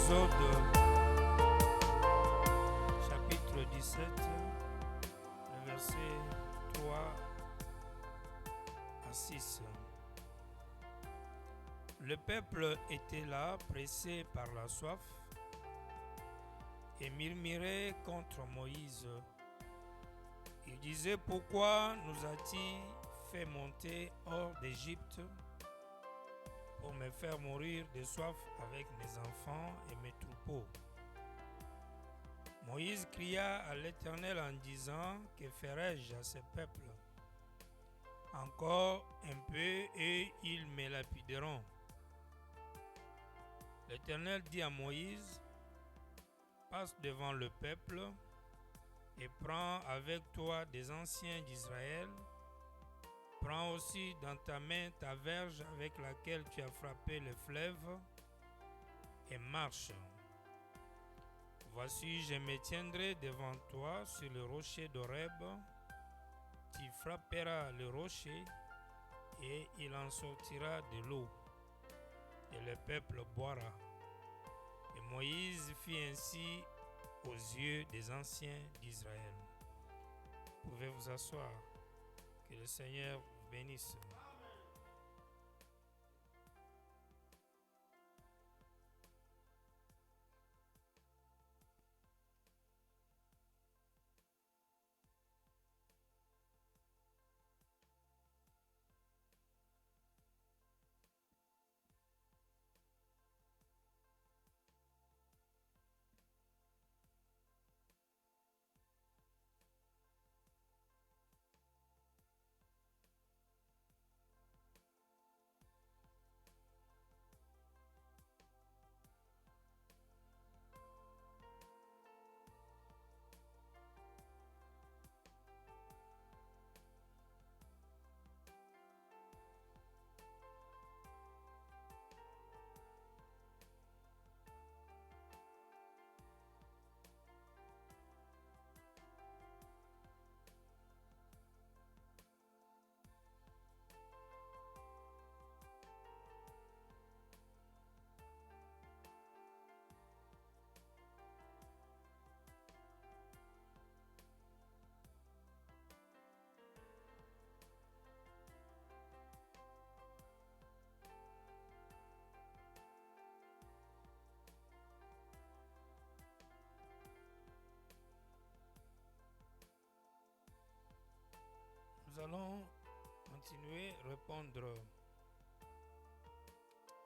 Exode chapitre 17, le verset 3 à 6. Le peuple était là, pressé par la soif, et murmurait contre Moïse. Il disait: pourquoi nous as-tu fait monter hors d'Égypte pour me faire mourir de soif avec mes enfants et mes troupeaux? Moïse cria à l'Éternel en disant: que ferai-je à ce peuple? Encore un peu et ils me lapideront. L'Éternel dit à Moïse: passe devant le peuple et prends avec toi des anciens d'Israël. Prends aussi dans ta main ta verge avec laquelle tu as frappé le fleuve et marche. Voici, je me tiendrai devant toi sur le rocher d'Horeb. Tu frapperas le rocher et il en sortira de l'eau et le peuple boira. Et Moïse fit ainsi aux yeux des anciens d'Israël. Vous pouvez vous asseoir. Que le Seigneur vous bénisse. Nous allons continuer à répondre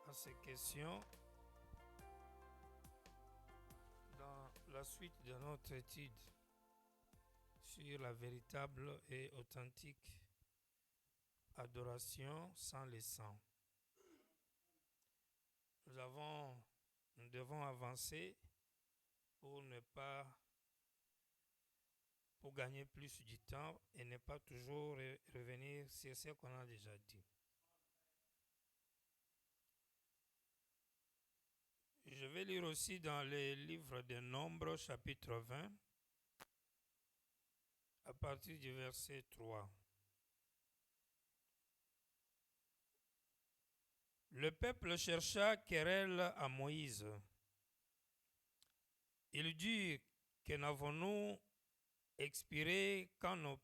à ces questions dans la suite de notre étude sur la véritable et authentique adoration sans le sang. Nous devons avancer pour gagner plus du temps et ne pas toujours revenir sur ce qu'on a déjà dit. Je vais lire aussi dans le livre des Nombres, chapitre 20, à partir du verset 3. Le peuple chercha querelle à Moïse. Il dit: que n'avons-nous expiré quand nos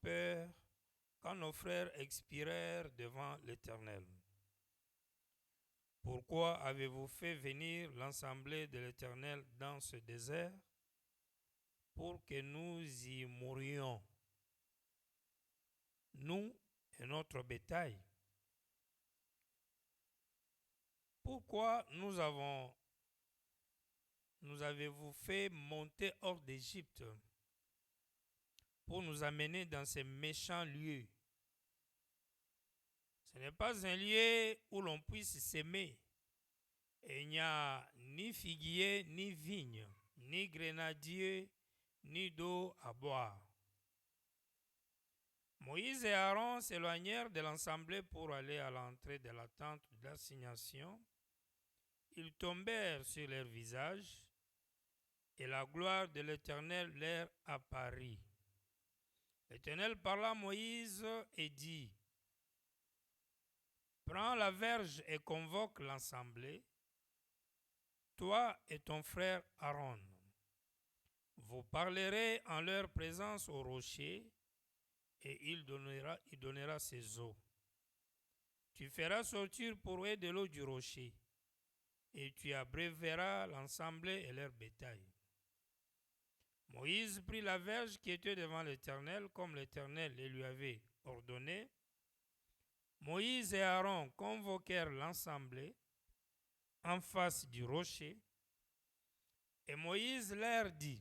frères expirèrent devant l'Éternel? Pourquoi avez-vous fait venir l'assemblée de l'Éternel dans ce désert pour que nous y mourions, nous et notre bétail? Pourquoi nous avez-vous fait monter hors d'Égypte pour nous amener dans ces méchants lieux? Ce n'est pas un lieu où l'on puisse s'aimer. Et il n'y a ni figuier, ni vigne, ni grenadier, ni d'eau à boire. Moïse et Aaron s'éloignèrent de l'assemblée pour aller à l'entrée de la tente d'assignation. Ils tombèrent sur leur visage, et la gloire de l'Éternel leur apparut. L'Éternel parla à Moïse et dit: prends la verge et convoque l'assemblée. toi et ton frère Aaron. Vous parlerez en leur présence au rocher, et il donnera ses eaux. Tu feras sortir pour eux de l'eau du rocher, et tu abreuveras l'ensemble et leur bétail. Moïse prit la verge qui était devant l'Éternel, comme l'Éternel le lui avait ordonné. Moïse et Aaron convoquèrent l'ensemble en face du rocher, et Moïse leur dit: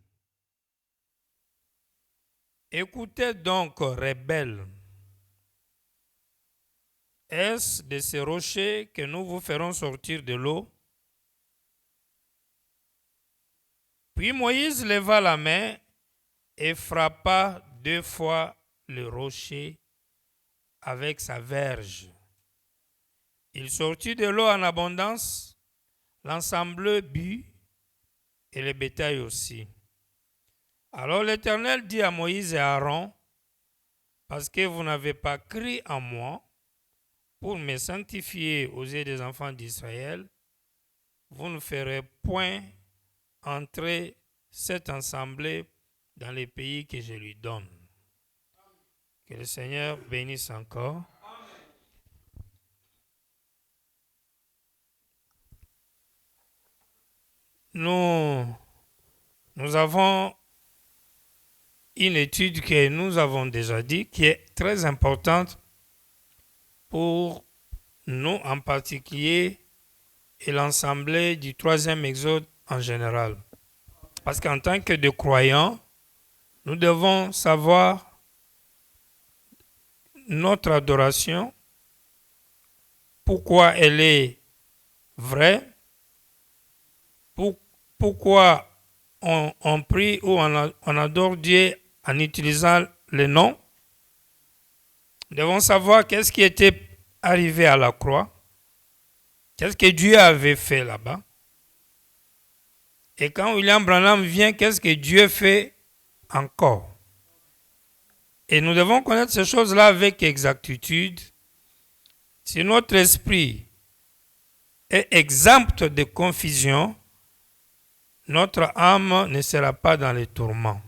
Écoutez donc, rebelles, est-ce de ces rochers que nous vous ferons sortir de l'eau? Puis Moïse leva la main et frappa 2 fois le rocher avec sa verge. Il sortit de l'eau en abondance, l'ensemble but et le bétail aussi. Alors l'Éternel dit à Moïse et à Aaron: parce que vous n'avez pas cru en moi pour me sanctifier aux yeux des enfants d'Israël, vous ne ferez point entrer cette assemblée dans les pays que je lui donne. Que le Seigneur bénisse encore. Nous avons une étude que nous avons déjà dit qui est très importante pour nous en particulier et l'assemblée du 3e Exode en général. Parce qu'en tant que de croyants, nous devons savoir notre adoration, pourquoi elle est vraie, pourquoi on prie ou on adore Dieu en utilisant le nom. Nous devons savoir qu'est-ce qui était arrivé à la croix, qu'est-ce que Dieu avait fait là-bas. Et quand William Branham vient, qu'est-ce que Dieu fait encore? Et nous devons connaître ces choses-là avec exactitude. Si notre esprit est exempt de confusion, notre âme ne sera pas dans les tourments.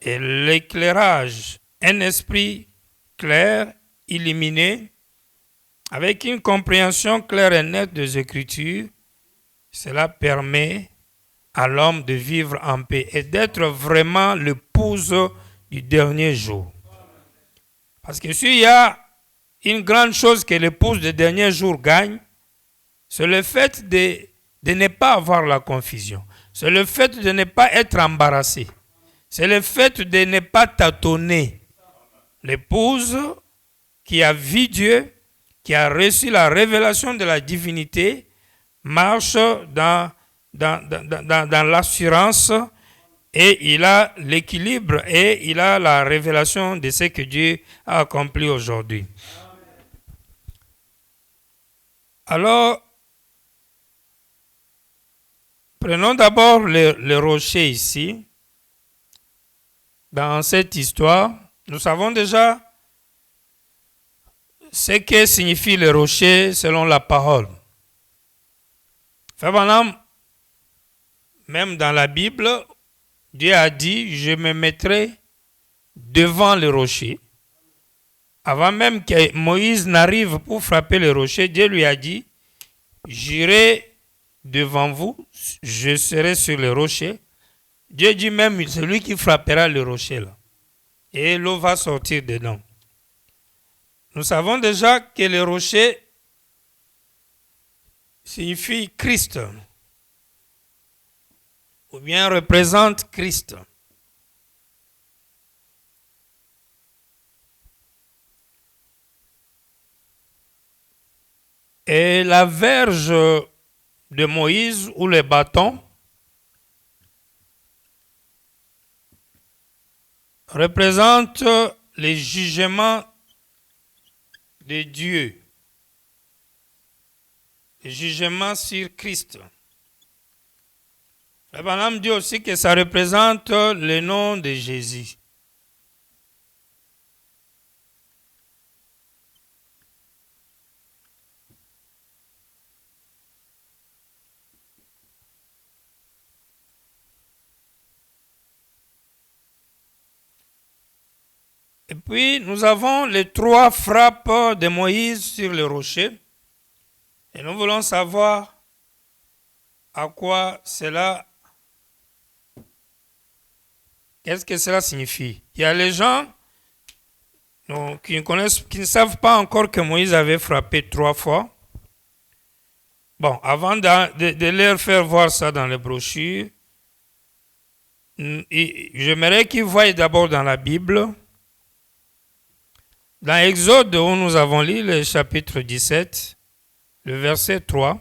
Et l'éclairage, un esprit clair, illuminé, avec une compréhension claire et nette des Écritures, cela permet à l'homme de vivre en paix et d'être vraiment l'épouse du dernier jour. Parce que s'il y a une grande chose que l'épouse du dernier jour gagne, c'est le fait de ne pas avoir la confusion. C'est le fait de ne pas être embarrassé. C'est le fait de ne pas tâtonner. L'épouse qui a vu Dieu, qui a reçu la révélation de la divinité, marche dans l'assurance et il a l'équilibre et il a la révélation de ce que Dieu a accompli aujourd'hui. Alors, prenons d'abord le rocher ici. Dans cette histoire, nous savons déjà ce que signifie le rocher selon la parole. Frère Branham, même dans la Bible, Dieu a dit: je me mettrai devant le rocher. Avant même que Moïse n'arrive pour frapper le rocher, Dieu lui a dit: j'irai devant vous, je serai sur le rocher. Dieu dit même: celui qui frappera le rocher là, et l'eau va sortir dedans. Nous savons déjà que le rocher signifie Christ, ou bien représente Christ. Et la verge de Moïse ou le bâton représente les jugements de Dieu, les jugements sur Christ. Le Branham dit aussi que ça représente le nom de Jésus. Et puis, nous avons les 3 frappes de Moïse sur le rocher. Et nous voulons savoir à quoi cela, qu'est-ce que cela signifie. Il y a les gens qui ne savent pas encore que Moïse avait frappé 3 fois. Bon, avant de leur faire voir ça dans les brochures, j'aimerais qu'ils voient d'abord dans la Bible, dans Exode où nous avons lu le chapitre 17, le verset 3.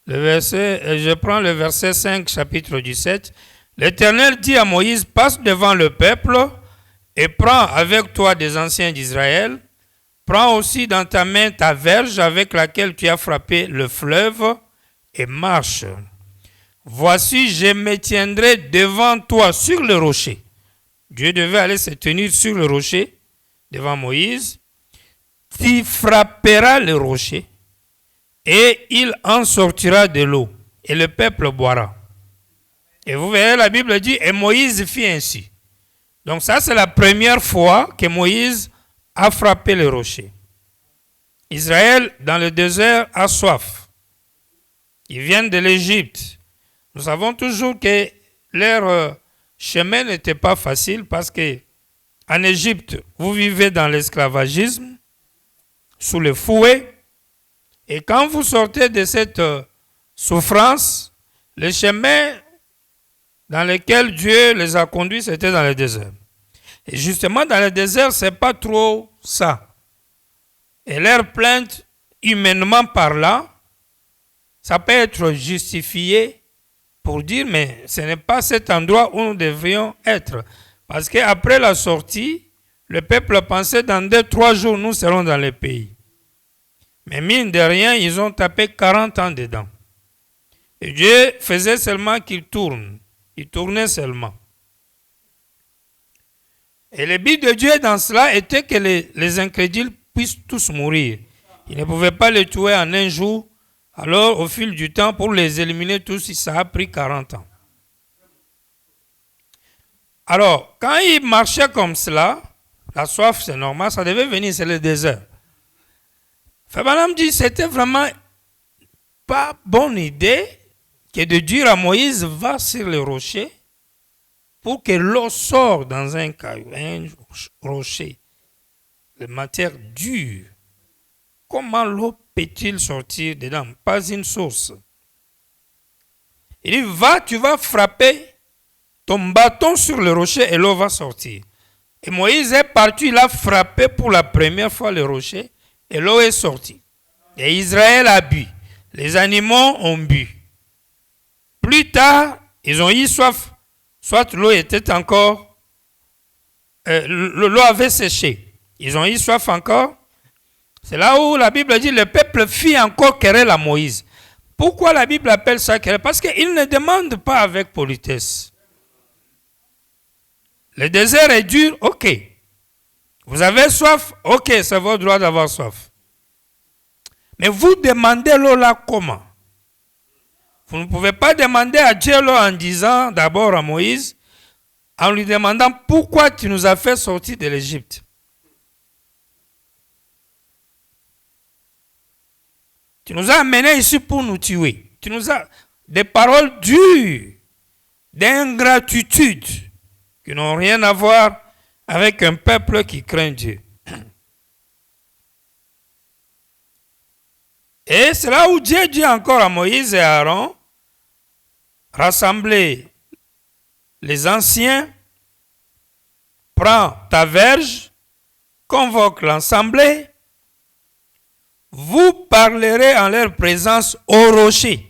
Je prends le verset 5, chapitre 17. L'Éternel dit à Moïse, passe devant le peuple et prends avec toi des anciens d'Israël. Prends aussi dans ta main ta verge avec laquelle tu as frappé le fleuve et marche. Voici, je me tiendrai devant toi sur le rocher. Dieu devait aller se tenir sur le rocher devant Moïse. Tu frapperas le rocher et il en sortira de l'eau et le peuple boira. Et vous verrez, la Bible dit, et Moïse fit ainsi. Donc ça, c'est la première fois que Moïse a frappé le rocher. Israël, dans le désert, a soif. Ils viennent de l'Égypte. Nous savons toujours que leur chemin n'était pas facile parce que en Égypte, vous vivez dans l'esclavagisme, sous le fouet. Et quand vous sortez de cette souffrance, le chemin dans lequel Dieu les a conduits, c'était dans le désert. Et justement, dans le désert, ce n'est pas trop ça. Et leur plainte, humainement parlant, ça peut être justifié pour dire, mais ce n'est pas cet endroit où nous devrions être. Parce qu'après la sortie, le peuple pensait dans 2-3 jours, nous serons dans le pays. Mais mine de rien, ils ont tapé 40 ans dedans. Et Dieu faisait seulement qu'il tourne. Il tournait seulement. Et le but de Dieu dans cela était que les incrédules puissent tous mourir. Il ne pouvait pas les tuer en un jour. Alors, au fil du temps, pour les éliminer tous, ça a pris 40 ans. Alors, quand ils marchaient comme cela, la soif, c'est normal, ça devait venir, c'est le désert. Fabalam dit, c'était vraiment pas bonne idée que de dire à Moïse, va sur le rocher pour que l'eau sorte dans un caillou, un rocher de matière dure. Comment l'eau peut-il sortir dedans? Pas une source. Il dit, va, tu vas frapper ton bâton sur le rocher et l'eau va sortir. Et Moïse est parti, il a frappé pour la première fois le rocher et l'eau est sortie. Et Israël a bu. Les animaux ont bu. Plus tard, ils ont eu soif. Soit l'eau était encore... l'eau avait séché. Ils ont eu soif encore. C'est là où la Bible dit, le peuple fit encore querelle à Moïse. Pourquoi la Bible appelle ça querelle? Parce qu'il ne demande pas avec politesse. Le désert est dur, ok. Vous avez soif, ok, c'est votre droit d'avoir soif. Mais vous demandez l'eau là comment? Vous ne pouvez pas demander à Dieu l'eau en disant d'abord à Moïse, en lui demandant pourquoi tu nous as fait sortir de l'Égypte. Tu nous as amenés ici pour nous tuer. Tu nous as des paroles dures, d'ingratitude, qui n'ont rien à voir avec un peuple qui craint Dieu. Et c'est là où Dieu dit encore à Moïse et à Aaron, rassemblez les anciens, prends ta verge, convoque l'assemblée, vous parlerez en leur présence au rocher.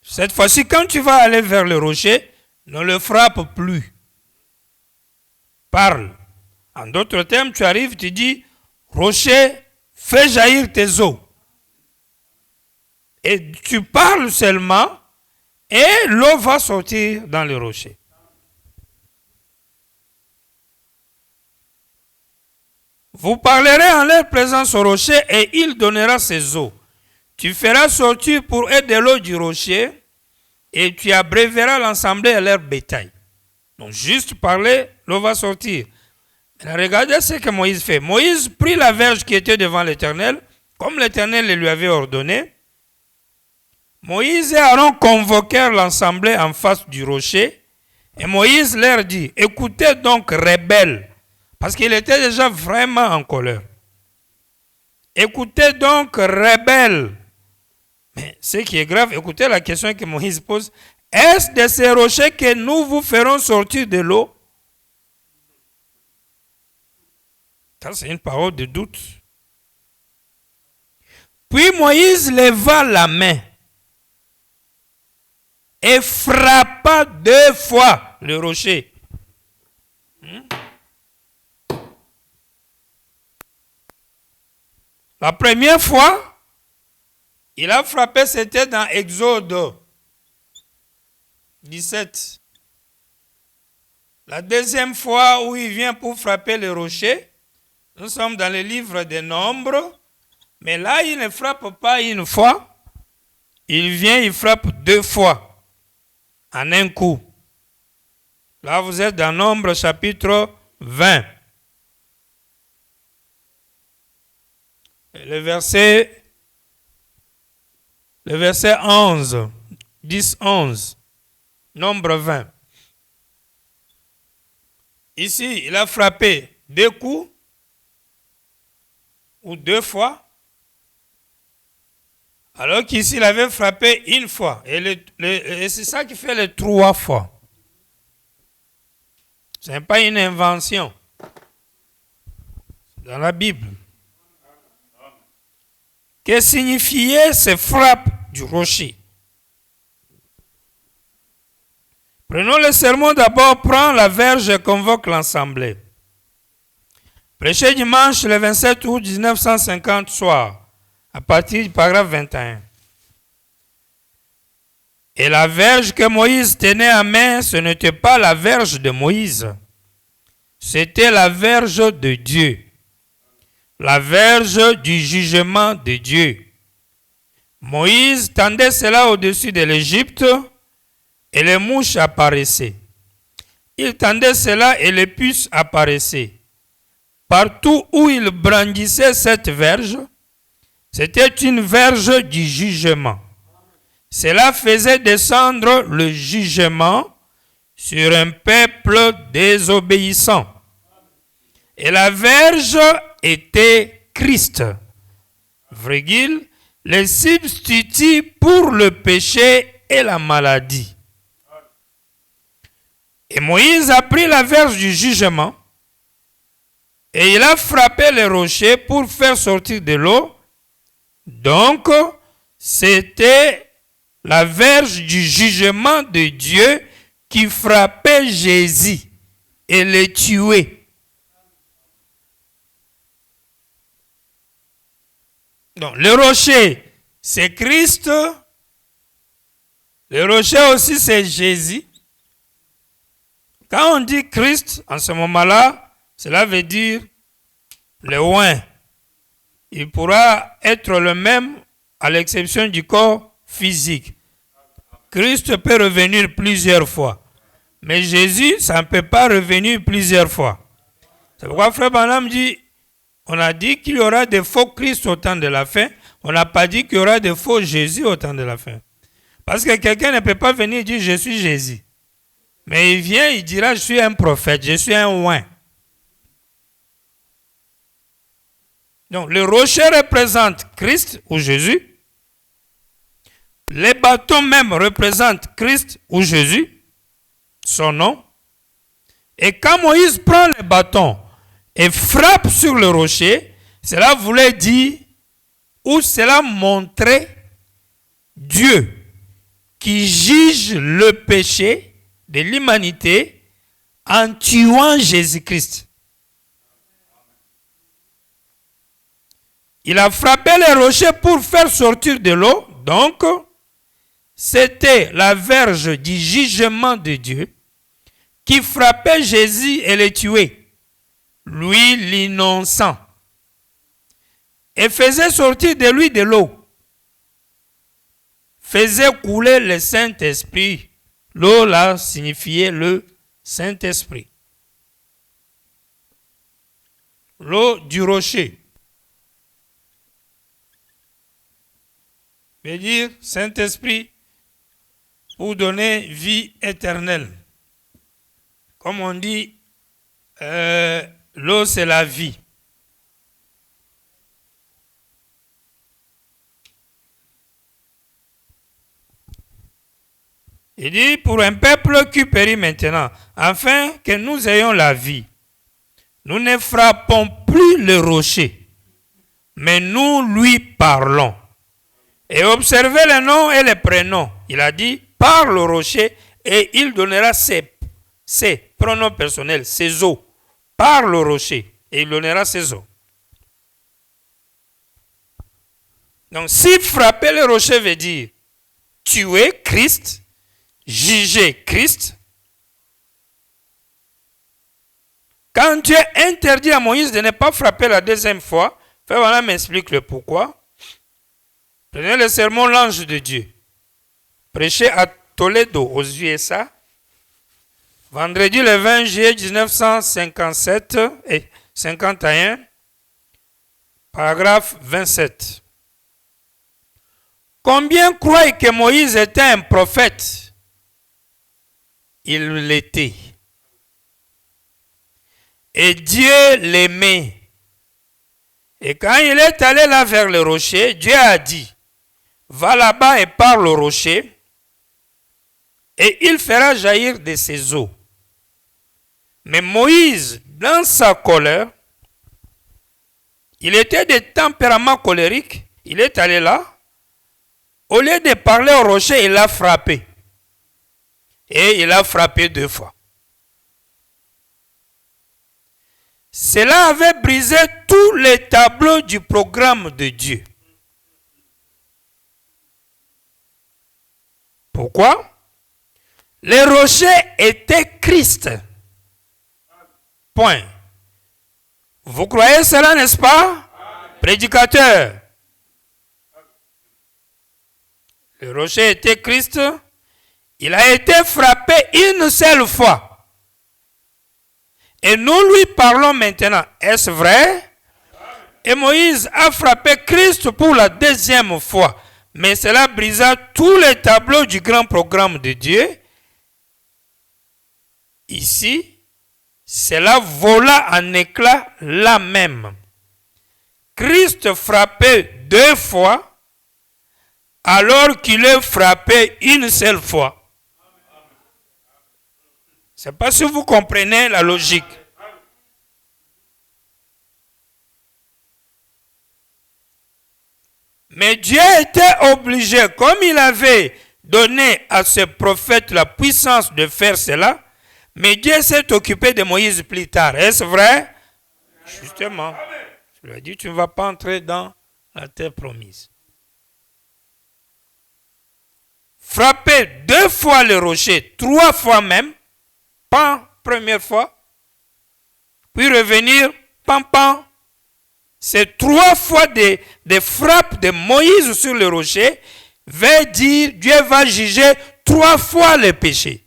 Cette fois-ci, quand tu vas aller vers le rocher, ne le frappe plus. Parle. En d'autres termes, tu arrives, tu dis, rocher, fais jaillir tes eaux. Et tu parles seulement, et l'eau va sortir dans le rocher. Vous parlerez en leur présence au rocher, et il donnera ses eaux. Tu feras sortir pour eux de l'eau du rocher, et tu abréveras l'assemblée et leur bétail. Donc juste parler, l'eau va sortir. Maintenant, regardez ce que Moïse fait. Moïse prit la verge qui était devant l'Éternel, comme l'Éternel le lui avait ordonné. Moïse et Aaron convoquèrent l'assemblée en face du rocher, et Moïse leur dit, écoutez donc, rebelles, parce qu'il était déjà vraiment en colère. Écoutez donc, rebelles. Mais ce qui est grave, écoutez la question que Moïse pose. Est-ce de ces rochers que nous vous ferons sortir de l'eau? Ça, c'est une parole de doute. Puis Moïse leva la main et frappa 2 fois le rocher. La première fois, il a frappé, c'était dans Exode 17. La deuxième fois où il vient pour frapper le rocher, nous sommes dans le livre des Nombres, mais là, il ne frappe pas une fois, il vient, il frappe 2 fois, en un coup. Là, vous êtes dans Nombres chapitre 20. Le verset 11, 10, 11, Nombre 20. Ici, il a frappé 2 coups, ou 2 fois, alors qu'ici, il avait frappé 1 fois. Et c'est ça qui fait les 3 fois. Ce n'est pas une invention. C'est dans la Bible. Que signifiait ces frappes du rocher? Prenons le sermon d'abord, prends la verge et convoque l'assemblée. Prêché dimanche le 27 août 1950 soir, à partir du paragraphe 21. Et la verge que Moïse tenait en main, ce n'était pas la verge de Moïse. C'était la verge de Dieu. La verge du jugement de Dieu. Moïse tendait cela au-dessus de l'Égypte et les mouches apparaissaient. Il tendait cela et les puces apparaissaient. Partout où il brandissait cette verge, c'était une verge du jugement. Cela faisait descendre le jugement sur un peuple désobéissant. Et la verge était Christ, virgule, le substitut pour le péché et la maladie. Et Moïse a pris la verge du jugement et il a frappé les rochers pour faire sortir de l'eau. Donc, c'était la verge du jugement de Dieu qui frappait Jésus et le tuait. Donc, le rocher, c'est Christ. Le rocher aussi, c'est Jésus. Quand on dit Christ, en ce moment-là, cela veut dire le oint. Il pourra être le même à l'exception du corps physique. Christ peut revenir plusieurs fois. Mais Jésus, ça ne peut pas revenir plusieurs fois. C'est pourquoi Frère Branham dit, on a dit qu'il y aura des faux Christ au temps de la fin. On n'a pas dit qu'il y aura des faux Jésus au temps de la fin. Parce que quelqu'un ne peut pas venir dire je suis Jésus. Mais il vient, il dira je suis un prophète, je suis un oint. Donc le rocher représente Christ ou Jésus. Les bâtons même représentent Christ ou Jésus, son nom. Et quand Moïse prend le bâton et frappe sur le rocher, cela voulait dire, ou cela montrait Dieu qui juge le péché de l'humanité en tuant Jésus-Christ. Il a frappé les rochers pour faire sortir de l'eau, donc c'était la verge du jugement de Dieu qui frappait Jésus et le tuait, lui l'innocent, et faisait sortir de lui de l'eau. faisait couler le Saint-Esprit. L'eau là signifiait le Saint-Esprit. L'eau du rocher veut dire Saint-Esprit pour donner vie éternelle. Comme on dit, l'eau c'est la vie. Il dit, pour un peuple qui périt maintenant, afin que nous ayons la vie, nous ne frappons plus le rocher, mais nous lui parlons. Et observez les noms et les prénoms. Il a dit, parle au rocher et il donnera ses pronoms personnels, ses eaux. Parle au rocher et il donnera ses eaux. Donc, si frapper le rocher veut dire tuer Christ, juger Christ, quand Dieu interdit à Moïse de ne pas frapper la deuxième fois, Frère Branham m'explique le pourquoi. Prenez le sermon L'Ange de Dieu, prêché à Toledo, aux USA, vendredi le 20 juillet 1957 et 51, paragraphe 27. Combien croient que Moïse était un prophète? Il l'était. Et Dieu l'aimait. Et quand il est allé là vers le rocher, Dieu a dit, va là-bas et parle au rocher, et il fera jaillir de ses eaux. Mais Moïse, dans sa colère, il était de tempérament colérique, il est allé là, au lieu de parler au rocher, il l'a frappé. Et il a frappé 2 fois. Cela avait brisé tous les tableaux du programme de Dieu. Pourquoi? Le rocher était Christ. Point. Vous croyez cela, n'est-ce pas? Prédicateur. Le rocher était Christ. Il a été frappé une seule fois. Et nous lui parlons maintenant. Est-ce vrai? Et Moïse a frappé Christ pour la deuxième fois. Mais cela brisa tous les tableaux du grand programme de Dieu. Ici, cela vola en éclats là même. Christ frappait 2 fois, alors qu'il est frappé une seule fois. Je ne sais pas si vous comprenez la logique. Mais Dieu était obligé, comme il avait donné à ce prophète la puissance de faire cela, mais Dieu s'est occupé de Moïse plus tard. Est-ce vrai? Justement, je lui ai dit, tu ne vas pas entrer dans la terre promise. Frapper 2 fois le rocher, 3 fois même, pan, première fois, puis revenir, pan, pan. C'est 3 fois des frappes de Moïse sur le rocher, veut dire Dieu va juger 3 fois le péché.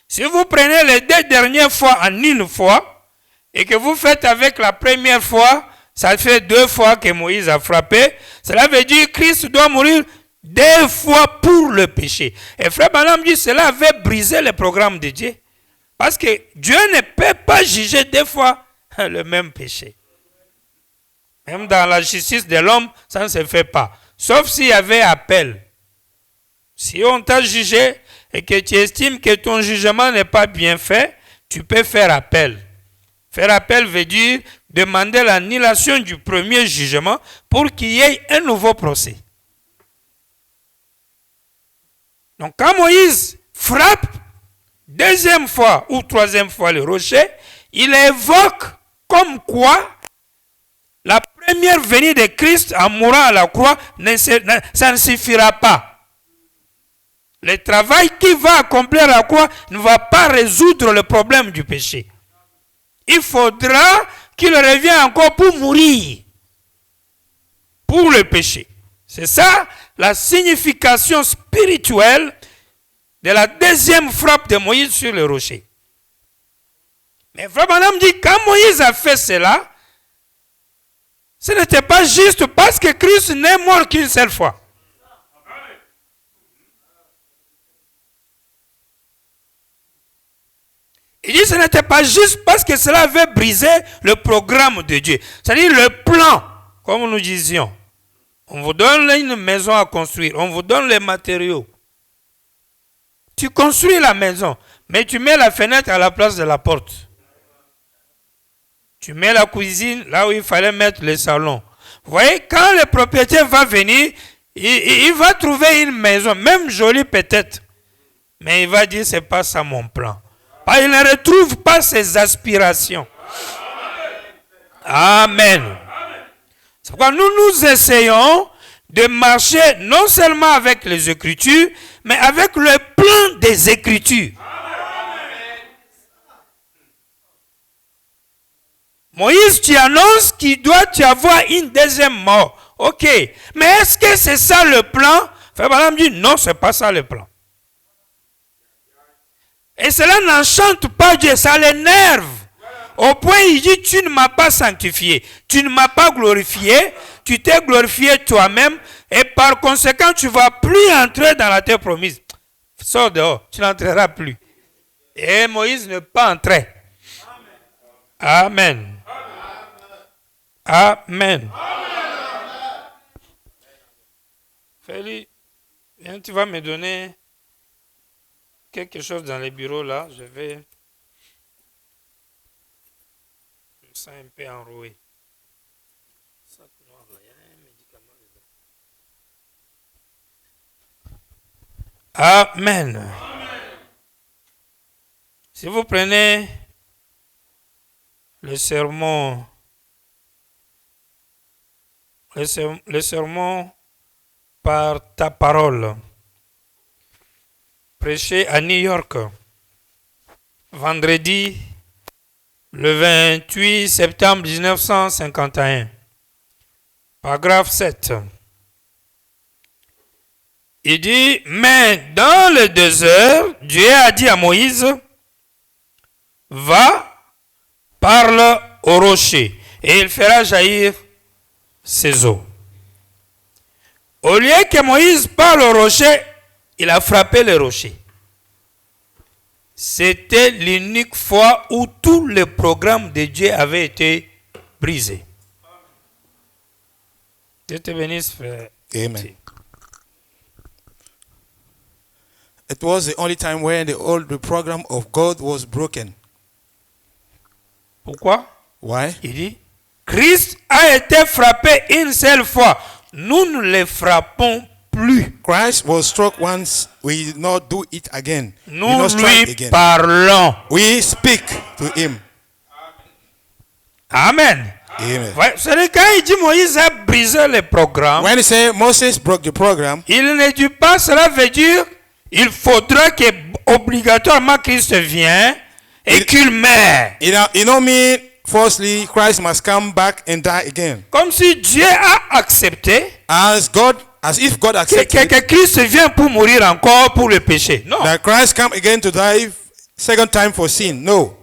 Si vous prenez les 2 dernières fois en une fois, et que vous faites avec la première fois, ça fait 2 fois que Moïse a frappé, cela veut dire que Christ doit mourir 2 fois pour le péché. Et Frère Branham dit, cela avait brisé le programme de Dieu. Parce que Dieu ne peut pas juger 2 fois le même péché. Même dans la justice de l'homme, ça ne se fait pas. Sauf s'il y avait appel. Si on t'a jugé et que tu estimes que ton jugement n'est pas bien fait, tu peux faire appel. Faire appel veut dire demander l'annulation du premier jugement pour qu'il y ait un nouveau procès. Donc quand Moïse frappe 2e fois ou 3e fois le rocher, il évoque comme quoi la première venue de Christ en mourant à la croix, ça ne suffira pas. Le travail qu'il va accomplir à la croix ne va pas résoudre le problème du péché. Il faudra qu'il revienne encore pour mourir. Pour le péché. C'est ça la signification spirituelle de la deuxième frappe de Moïse sur le rocher. Mais Frère Branham dit, quand Moïse a fait cela, ce n'était pas juste parce que Christ n'est mort qu'une seule fois. Il dit, ce n'était pas juste parce que cela avait brisé le programme de Dieu. C'est-à-dire le plan, comme nous disions. On vous donne une maison à construire, on vous donne les matériaux. Tu construis la maison, mais tu mets la fenêtre à la place de la porte. Tu mets la cuisine là où il fallait mettre le salon. Vous voyez, quand le propriétaire va venir, il va trouver une maison, même jolie peut-être. Mais il va dire, c'est pas ça mon plan. Il ne retrouve pas ses aspirations. Amen. C'est pourquoi nous essayons de marcher non seulement avec les Écritures, mais avec le plan des Écritures. Moïse, tu annonces qu'il doit y avoir une deuxième mort. Ok. Mais est-ce que c'est ça le plan? Frère Branham dit non, ce n'est pas ça le plan. Et cela n'enchante pas Dieu, ça l'énerve. Au point, il dit, tu ne m'as pas sanctifié, tu ne m'as pas glorifié, tu t'es glorifié toi-même, et par conséquent, tu ne vas plus entrer dans la terre promise. Sors dehors, tu n'entreras plus. Et Moïse ne pas entrer. Amen. Amen. Félix, viens, tu vas me donner quelque chose dans les bureaux là, je vais me sens un peu enroué. Sac noir là, il y a un médicament dedans. Amen. Si vous prenez le sermon par ta parole, prêché à New York, vendredi, le 28 septembre 1951. Paragraphe 7. Il dit, mais dans le désert, Dieu a dit à Moïse, va, parle au rocher, et il fera jaillir ses eaux. Au lieu que Moïse parle au rocher, il a frappé le rocher. C'était l'unique fois où tout le programme de Dieu avait été brisé. Dieu te bénisse, frère. Amen. It was the only time when the program of God was broken. Pourquoi? Why? Il dit, Christ a été frappé une seule fois. Nous ne le frappons plus. Christ was struck once. We did not do it again. Nous we not strike lui again. parlons. We speak to him. Amen. Amen. C'est quand il dit Moïse a brisé le programme. When he said Moses broke the program, Il ne dit pas, cela veut dire il faudra que obligatoirement Christ vienne et qu'il meure. it don't mean firstly Christ must come back and die again. Comme si Dieu a accepté As if God accepted que Christ vient pour mourir encore pour le péché. Non. that Christ come again to die second time for sin. No.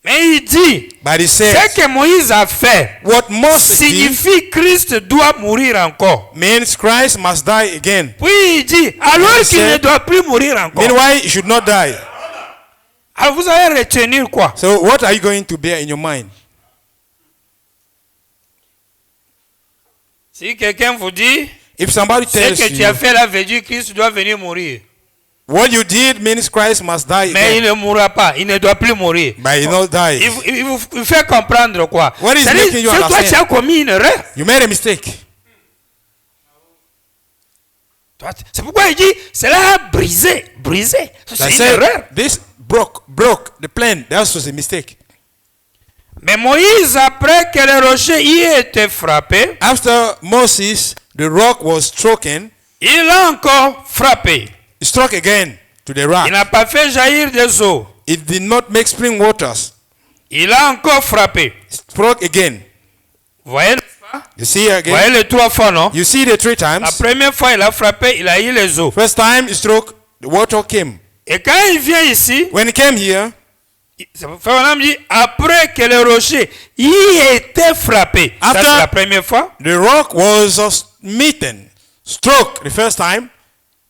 Mais il dit, But he says, ce que Moïse a fait what Moses did signifie Christ doit mourir encore. means Christ must die again. Puis il dit, alors qu'il ne doit plus mourir encore. Meanwhile, he should not die. Alors vous allez retenir quoi? So what are you going to bear in your mind? Si quelqu'un vous dit, If somebody ce tells que tu as you fait là veut dire Christ doit venir mourir. what you did means Christ must die Mais il again, ne mourra pas, il ne doit plus mourir. but he not die. Il vous fait comprendre quoi? What is C'est-à-dire, making you c'est toi understand? qui as commis une erreur. You made a mistake. C'est pourquoi il dit, cela a brisé. I C'est une said, erreur. this broke the plan. That was a mistake. Mais Moïse, après que le rocher y ait été frappé, After Moses, the rock was stricken. il a encore frappé. It struck again to the Il rock. n'a pas fait jaillir des eaux. It did not make spring waters. Il a encore frappé. It struck again. Vous Voyez, You see again? voyez les 3 fois, non? You see the 3 La times. première fois, il a frappé, il a eu les eaux. First time he struck, the water came. Et quand il vient ici, When he came here, Frère dit, après que le rocher y était frappé, ça After- c'est la première fois, the rock was smitten, struck the first time.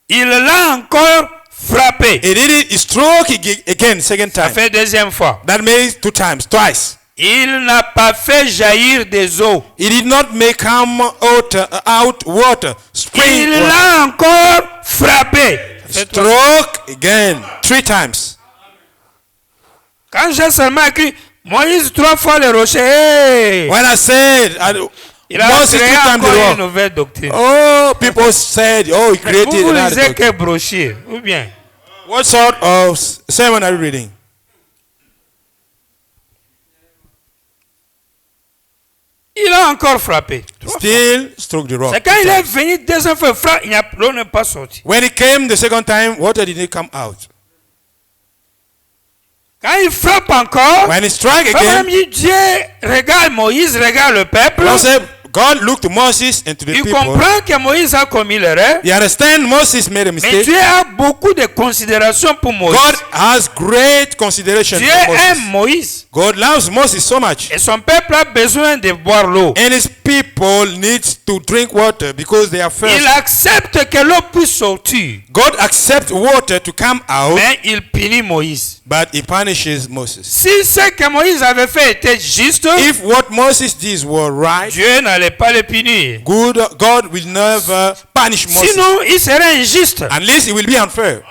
il l'a encore frappé. He did it, he struck again, second Ça time. fait deuxième fois. That made 2 times, twice. Il n'a pas fait jaillir des eaux. He did not make come out water, spring Il water. l'a encore frappé. Ça fait 3. Struck again, 3 times. Quand j'ai seulement écrit Moïse 3 fois le rocher, hey, When I said, il a Moses créé 2 times encore the une rock. nouvelle doctrine. Oh, people said, oh, he Mais created vous another lisez book. que brochure, ou bien What sort of sermon are you reading? il a encore frappé. 3 fois. Still struck the rock. C'est quand il est venu deuxième fois, frère, l'eau n'est pas sortie. When he came the second time, water did not come out. Quand il frappe encore, When he struck frère, again, Dieu regarde Moïse, regarde le peuple. God said, God looked to Moses and to the Il people. comprend que Moïse a commis l'erreur. You understand Moses made a Mais mistake. Dieu a beaucoup de considération pour Moïse. God has great consideration Dieu for aime Moses. Moïse. God loves Moses so much. Et son peuple a besoin de boire l'eau. And his people need to drink water because they are Il thirsty. accepte que l'eau puisse sortir. God accepts water to come out, Mais il punit Moïse. but he punishes Moses. Si ce que Moïse avait fait était juste, If what Moses did was right, Dieu n'allait pas le punir. God will never punish Moses. Sinon, il serait injuste. Unless it will be unfair.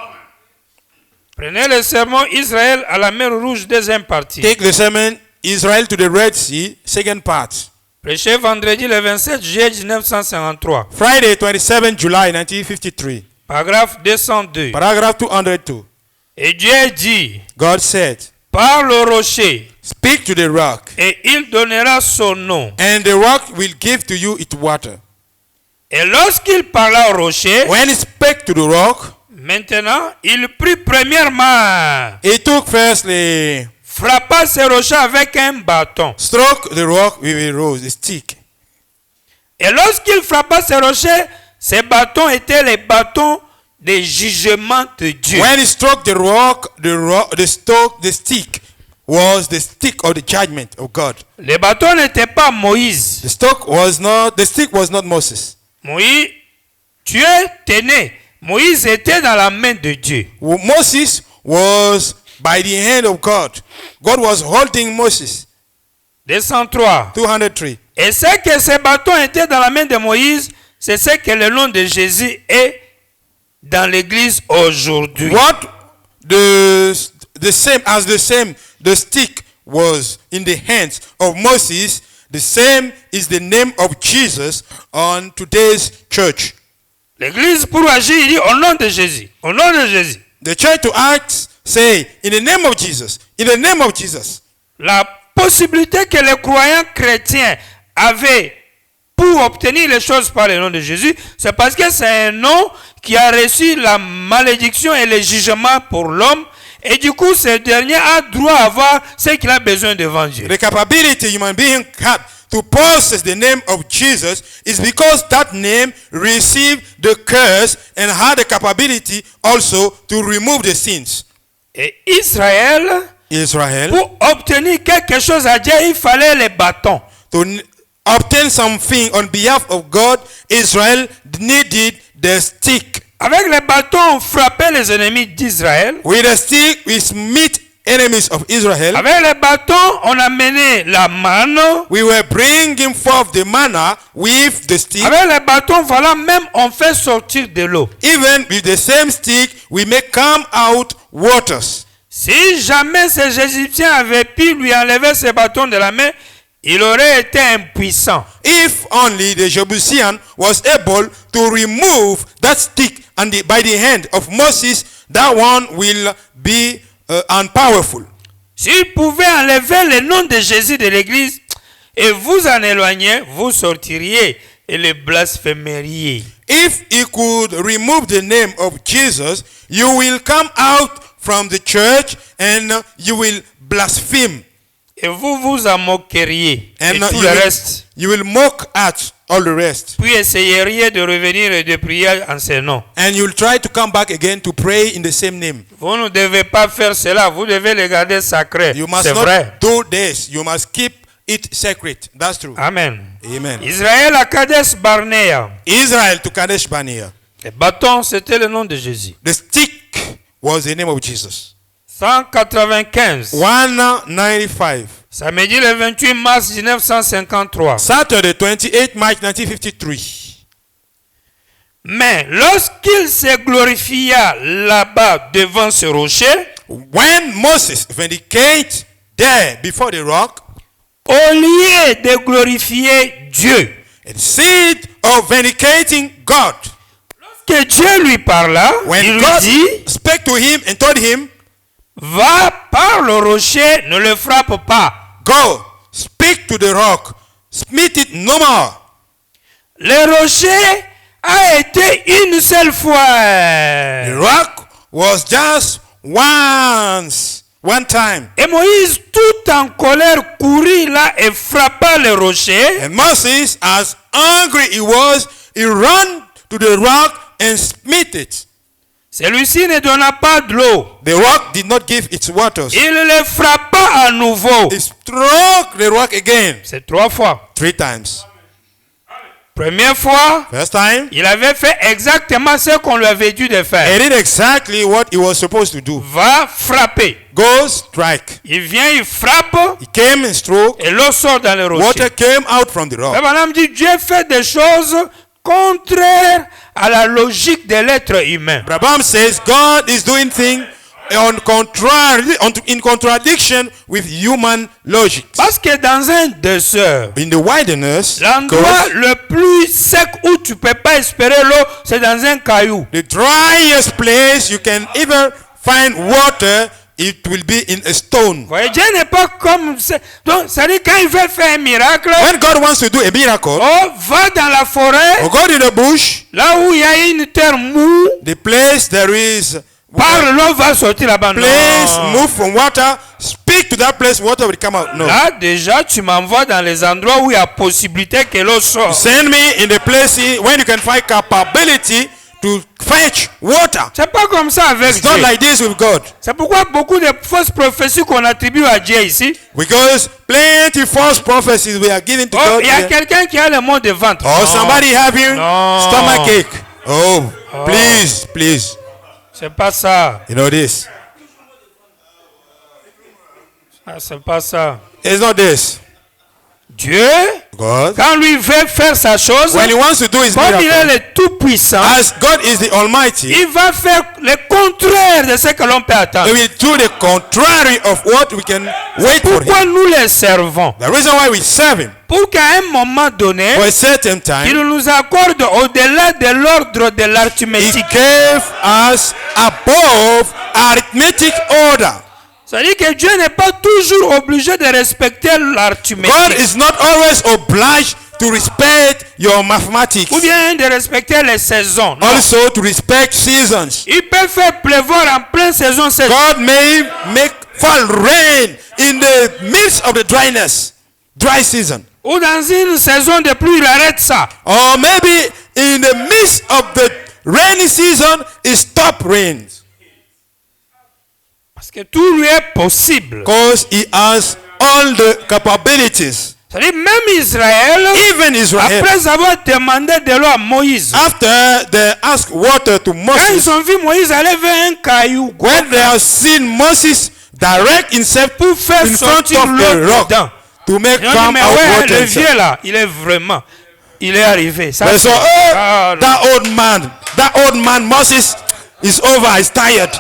Prenez le sermon Israël à la mer Rouge, deuxième partie. Take the sermon Israel to the Red Sea, second part. Prêché vendredi le 27 juillet 1953. Friday, 27 July 1953. Paragraphe 202. Paragraph 202. Et Dieu dit, God said, parle au rocher, speak to the rock, et il donnera son nom. and the rock will give to you its water. Et lorsqu'il parla au rocher, When he spake to the rock, maintenant, il prit premièrement, he took firstly, frappa ce rocher avec un bâton. struck the rock with a rose, a stick. Et lorsqu'il frappa ce rocher, ces bâtons étaient les bâtons des jugements de Dieu. When he struck the rock, the stick was the stick of the judgment of God. Les bâtons n'étaient pas Moïse. The stick was not Moses. Moïse, Dieu tenait. Moïse était dans la main de Dieu. Moses was by the hand of God. God was holding Moses. 203. 203. Et ce que ces bâtons étaient dans la main de Moïse, c'est ce que le nom de Jésus est dans l'église aujourd'hui. What the same the stick was in the hands of Moses, the same is the name of Jesus on today's church. L'église pour agir, il dit au nom de Jésus. Au nom de Jésus. The church to act say in the name of Jesus. In the name of Jesus. La possibilité que les croyants chrétiens avaient pour obtenir les choses par le nom de Jésus, c'est parce que c'est un nom qui a reçu la malédiction et le jugement pour l'homme. Et du coup, ce dernier a droit à avoir ce qu'il a besoin devant Dieu. The capability human being had to possess the name of Jesus is because that name received the curse and had the capability also to remove the sins. Et Israël, Israel, pour obtenir quelque chose à Dieu, il fallait les bâtons. to obtain something on behalf of God, Israel needed the stick. Avec les bâtons, on frappait les ennemis d'Israël. With a stick, we meet enemies of Israel. Avec les bâtons, on amenait la manne. We were bringing forth the manna with the stick. Avec les bâtons, voilà, même on fait sortir de l'eau. Even with the same stick, we make come out waters. Si jamais ces Égyptiens avaient pu lui enlever ses bâtons de la main, il aurait été impuissant. If only the Jebusian was able to remove that stick by the hand of Moses, that one will be unpowerful. S'il pouvait enlever le nom de Jésus de l'église et vous en éloigner, vous sortiriez et le blasphémeriez. If he could remove the name of Jesus, you will come out from the church and you will blaspheme. Et vous vous en moqueriez et And tout le reste. you will mock at all the rest. Puis essayeriez de revenir et de prier en ce nom. And you'll try to come back again to pray in the same name. Vous ne devez pas faire cela. Vous devez les garder sacrés. You must C'est vrai. not do this. You must keep it sacred. That's true. Amen. Amen. Israël à Kadesh Barnea. Israel to Kadesh Barnea. Le bâton, c'était le nom de Jésus. The stick was the name of Jesus. 195. 195. Samedi le 28 mars 1953. Saturday, 28 March 1953. Mais lorsqu'il se glorifia là-bas devant ce rocher, When Moses vindicated there before the rock, au lieu de glorifier Dieu, instead of vindicating God, que Dieu lui parla, when il lui God dit, spake to him and told him, va par le rocher, ne le frappe pas. go, speak to the rock, smite it no more. Le rocher a été une seule fois. The rock was just one time. Et Moïse, tout en colère, courut là et frappa le rocher. And Moses, as angry he was, he ran to the rock and smite it. Celui-ci ne donna pas de l'eau. The rock did not give its waters. Il le frappa à nouveau. He struck the rock again. C'est 3 fois. 3 times. Première fois, First time, il avait fait exactement ce qu'on lui avait dit de faire. he did exactly what he was supposed to do. Va frapper. Go strike. Il vient, il frappe He came and struck. et l'eau sort dans le rocher. Water came out from the rock. Abraham dit, Dieu fait des choses contraires à la logique de l'être humain. Abraham says God is doing things in contradiction with human logic. Parce que dans un désert, In the wilderness, l'endroit le plus sec où tu peux pas espérer l'eau, c'est dans un caillou. the driest place you can ever find water, it will be in a stone. Vous voyez, Dieu n'est pas comme ça. Donc, ça dit quand il veut faire un miracle, When God wants to do a miracle, oh, va dans la forêt, or go to the bush, là où il y a une terre mou, the place there is par l'eau va sortir là-bas. place Non. move from water, speak to that place, water will come out. No. Là, déjà, tu m'envoies dans les endroits où il y a possibilité que l'eau sorte. Send me in the place when you can find capability to fetch water. C'est pas comme ça avec It's not Dieu. like this with God. C'est pourquoi beaucoup de fausses prophéties qu'on attribue à Dieu ici. Because plenty false prophecies we are giving to Oh, God. il y a here. quelqu'un qui a le mot de ventre. Or Non, somebody having No. stomachache. Oh, please. c'est pas ça. You know this. Ah, c'est pas ça. It's not this. Dieu, God, quand lui veut faire sa chose, when he wants to do his comme il est miracle, le tout-puissant, as God is the Almighty, il va faire le contraire de ce que l'on peut attendre. he will do the contrary of what we can wait for him. Pourquoi nous les servons? The reason why we serve him, Pour qu'à un moment donné, for a certain il time, nous accorde au-delà de l'ordre de he l'arithmétique. gave us above arithmetic order. C'est-à-dire que Dieu n'est pas toujours obligé de respecter God l'arithmétique. is not always obliged to respect your mathematics. Ou bien de respecter les saisons. Non. Also to respect seasons. Il peut faire pleuvoir en pleine saison. God may make fall rain in the midst of the dry season. Ou dans une saison de pluie, il arrête ça. Or maybe in the midst of the rainy season, it stop rains. Parce que tout lui est possible. Because he has all the capabilities. C'est-à-dire même Israël, Even Israel, après avoir demandé de l'eau à Moïse, after they asked water to quand ils Moses, ont vu Moïse aller vers un caillou when they have seen Moses direct himself pour faire in front sortir of l'eau the rock dedans, to make ils ont dit, come mais out ouais, water le himself. vieux là, il est arrivé. Ça, They saw, Ah, that old man, Moses is over, he's tired.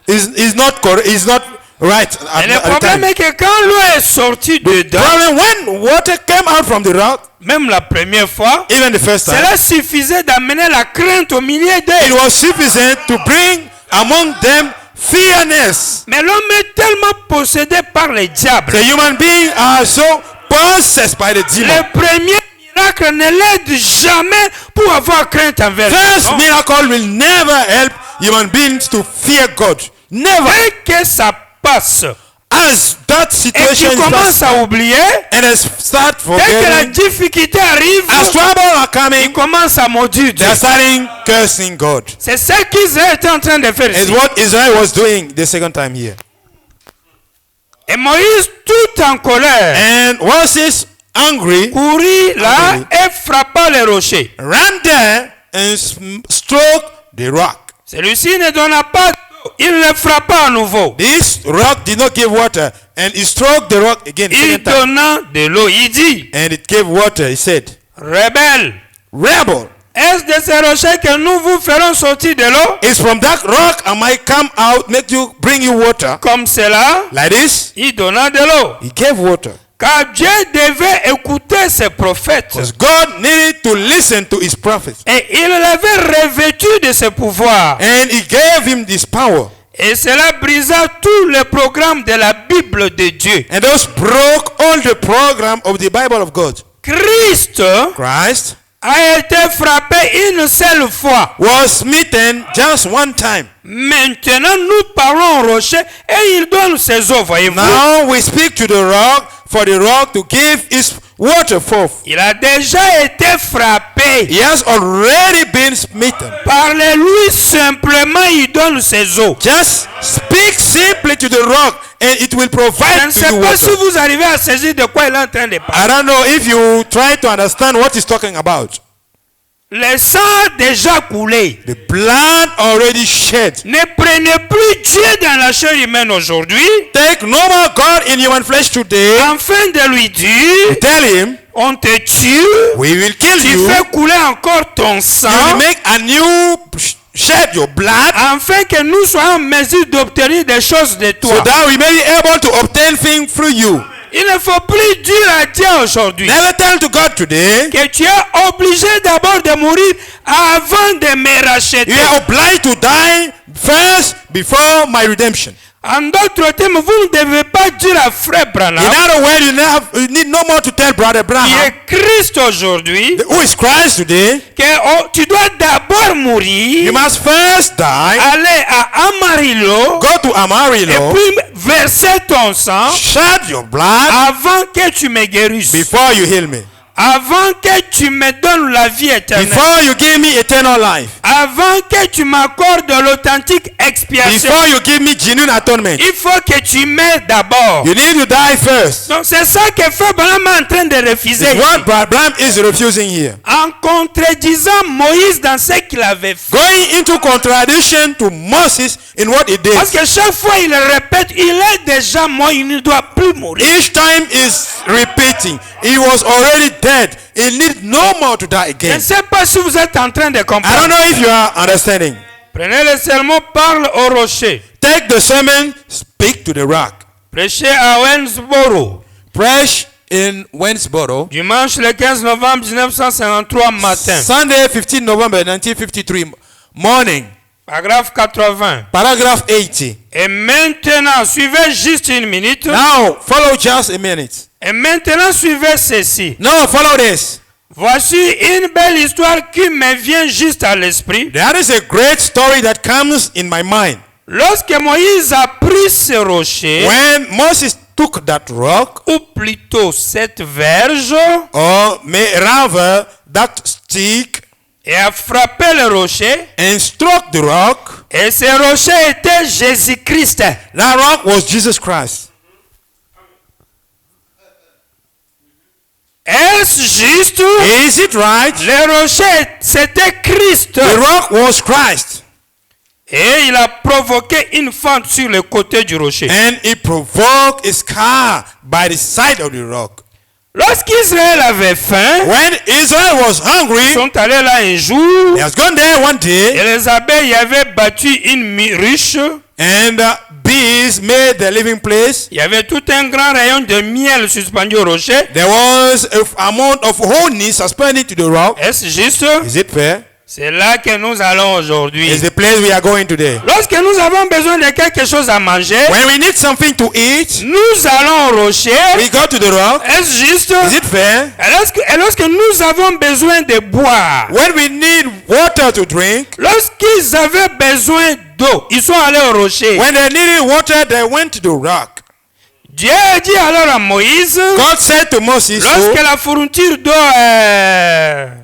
He's not correct, he's not right. Et le at the problème time. est que quand l'eau est sortie dedans, Problem, when water came out from the rock, même la première fois, even the first time, cela suffisait d'amener la crainte au milieu it d'eux. was sufficient to bring among them fearness. Mais l'homme est tellement possédé par les diables. The human beings are so possessed by the demon. Le premier miracle ne l'aide jamais pour avoir crainte envers Dieu. First Non. miracle will never help human beings to fear God. Never. Dès que ça passe, As that et situation qui is commence à past, oublier, and they start dès que la forgetting, difficulté arrive, as trouble are ils coming, commencent à maudire Dieu. they are starting cursing God. C'est ce qu'Israël était en train de faire It's ici. what Israel was doing the second time here. Et Moïse, tout en colère, And Moses, angry, courut là et frappa les rochers. ran there and struck the rock. Celui-ci ne donna pas d'eau, il le frappa à nouveau. This rock did not give water, and he struck the rock again. Il Second time, donna de l'eau. Il dit, and it gave water. He said, rebelle, rebel, est-ce de ces rochers que nous vous ferons sortir de l'eau? it's from that rock I might come out, make you, bring you water. Comme cela, Like this, il donna de l'eau. he gave water. Car Dieu devait écouter ses prophètes. Because God needed to listen to his prophets. Et il l'avait revêtu de ses pouvoirs. And he gave him this power. Et cela brisa tout le programme de la Bible de Dieu. And those broke all the program of the Bible of God. Christ Christ a été frappé une seule fois. was smitten just one time. Maintenant, nous parlons au rocher et il donne ses eaux, voyez-vous. Now we speak to the rock for the rock to give his water forth. Il a déjà été frappé. He has already been smitten. Parlez-lui simplement, il donne ses eaux. Just speak simply to the rock and it will Je provide ne to sais you pas si water. vous arrivez à saisir de quoi il est en train de parler. I don't know if you try to understand what he's talking about. Le sang a déjà coulé. The blood already shed. Ne prenez plus Dieu dans la chair humaine aujourd'hui, Take no more God in human flesh today. afin de lui dire, Tell him, on te tue, we will kill tu you. fais couler encore ton You sang, will make a new shed your blood afin que nous soyons en mesure d'obtenir des choses de so toi. that we may be able to obtain things through you. Il ne faut plus dire à Dieu aujourd'hui Never tell to God today, que tu es obligé d'abord de mourir avant de me racheter. you are obliged to die first before my redemption. En d'autres termes, vous ne devez pas dire à frère Branham, In other words, you need no more to tell Brother qui Branham, est Christ aujourd'hui, who is Christ today, que tu dois d'abord mourir, you must first die, aller à Amarillo, go to et Amarillo, puis verser ton sang shed your blood avant que tu me guérisses, before you heal me. avant que tu me donnes la vie éternelle, Before you give me eternal life. avant que tu m'accordes l'authentique expiation. Before you give me genuine atonement. Il faut que tu meurs d'abord. You need to die first. Donc c'est ça que Frère Branham est en train de refuser. It's ici. what Brother Branham is refusing here. En contredisant Moïse dans ce qu'il avait fait. Going into contradiction to Moses in what he did. Parce que chaque fois il répète, il est déjà mort, il ne doit plus mourir. Each time is repeating. He was already dead. He need no more to die Je again. ne sais pas si vous êtes en train de I don't comprendre. know if you are understanding. Prenez le sermon, parle au rocher. Take the sermon, speak to the rock. Prêchez à Wensboro. Preach in Wensboro. Dimanche le 15 novembre 1953 matin. Sunday, 15 November 1953 morning. Paragraphe 80. Paragraph 80. Et maintenant, suivez juste une minute. Now, follow just a minute. Et maintenant, suivez ceci. No, follow this. Voici une belle histoire qui me vient juste à l'esprit. There is a great story that comes in my mind. Lorsque Moïse a pris ce rocher, When Moses took that rock, ou plutôt cette verge, or rather that stick, et a frappé le rocher, and struck the rock, et ce rocher était Jésus-Christ. that rock was Jesus Christ. Est-ce juste? Is it right? Le rocher, c'était Christ. The rock was Christ. Et il a provoqué une fente sur le côté du rocher. And it provoked a scar by the side of the rock. Lorsqu'Israël avait faim, When Israel was ils hungry, sont allés là un jour, he has gone there one et day, les abeilles avaient battu une ruche. and bees made the living place. Il y avait tout un grand rayon de miel suspendu au rocher. There was an amount of honey suspended to the rock. Est-ce juste? Is it fair? C'est là que nous allons aujourd'hui. Is the place we are going today. Lorsque nous avons besoin de quelque chose à manger, When we need something to eat, nous allons au rocher. we go to the rock. Est-ce juste? Is it fair? Et lorsque nous avons besoin de boire, When we need water to drink, lorsqu'ils avaient besoin d'eau, ils sont allés au rocher. when they needed water, they went to the rock. Dieu dit alors à Moïse, God said to Moses, lorsque la fourniture d'eau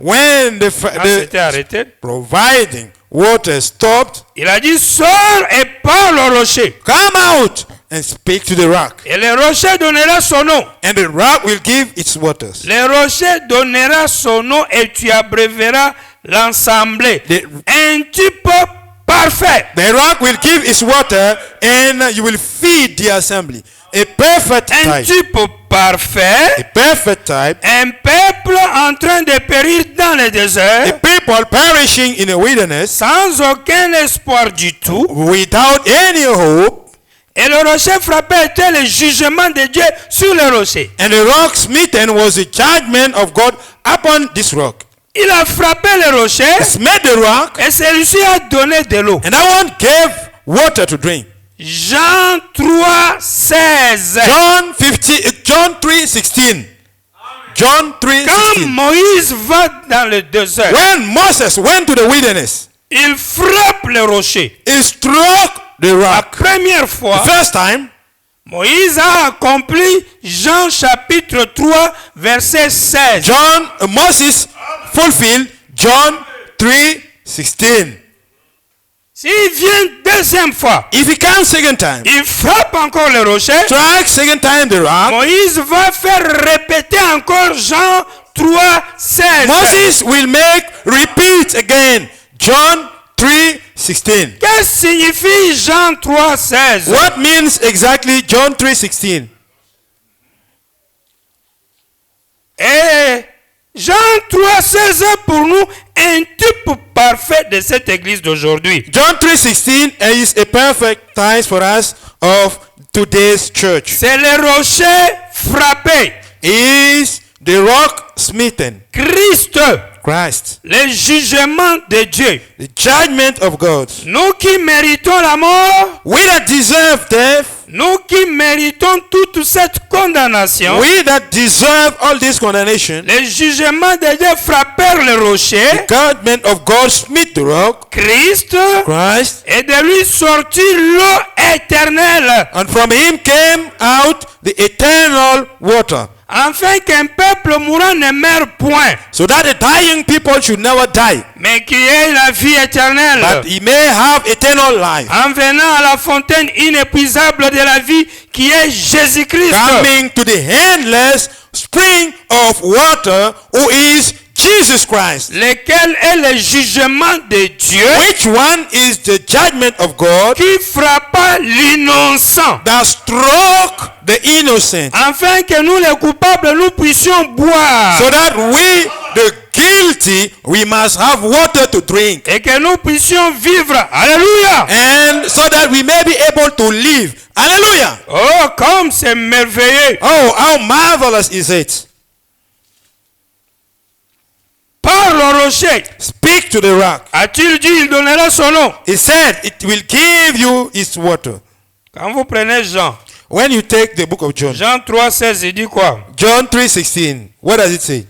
when s'était arrêtée, providing water stopped, il a dit, sors et parle au rocher. come out and speak to the rock, Et le rocher donnera son nom. and the rock will give its waters. Le rocher donnera son nom et tu abréveras l'assemblée. Un type parfait. The rock will give its water, and you will feed the assembly. A perfect Un type. type parfait. A perfect type. Un peuple en train de périr dans le A désert, people perishing in the wilderness sans aucun espoir du tout. without any hope. Et le rocher frappé était le jugement de Dieu sur le rocher. And the rock smitten was the judgment of God upon this rock. Il a frappé le rocher He smote the rock, et celui-ci a donné de l'eau. and that one gave water to drink. Jean 3, 16. John 3:16. John Quand 3:16. Moïse va dans le désert, When Moses went to the wilderness, il frappe le rocher. he struck the La rock. première fois, The first time, Moïse a accompli Jean chapitre 3, verset 16. Moses fulfilled John 3:16. S'il vient deuxième fois, If he comes second time, il frappe encore le rocher. strike second time the rock, Moïse va faire répéter encore Jean 3, 16. Moses will repeat again John 3:16. Qu'est-ce que signifie Jean 3, 16? What means exactly John 3:16? Et Jean 3, 16 est pour nous un type parfait de cette église d'aujourd'hui. John 3:16 is a perfect type for us of today's church. C'est le rocher frappé. Is the rock smitten? Christ. Le jugement de Dieu. The judgment of God. Nous qui méritons la mort, We that deserve death, nous qui méritons toute cette condamnation, we that deserve all this condemnation, le jugement de Dieu frappèrent le rocher, the judgment of God smit the rock, Christ, Christ, et de lui sortit l'eau éternelle, and from him came out the eternal water, afin qu'un peuple mourant ne meure point, so that the dying people should never die, mais qu'il ait la vie éternelle, but he may have eternal life, en venant à la fontaine inépuisable de la vie qui est Jésus-Christ, coming to the endless spring of water, who is Jesus Christ. lequel est le jugement de Dieu Which one is the judgment of God qui frappa l'innocent, that struck the innocent, afin que nous les coupables nous puissions boire so that we, the guilty, we must have water to drink, et que nous puissions vivre. Alléluia. and so that we may be able to live. Hallelujah. Oh, comme c'est merveilleux. Oh, how marvelous is it. Parle au rocher. Speak to the rock. A-t-il dit, il donnera son nom. He said it will give you its water. Quand vous prenez Jean, When you take the book of John, Jean 3, 16, il dit quoi? John 3:16, what does it say?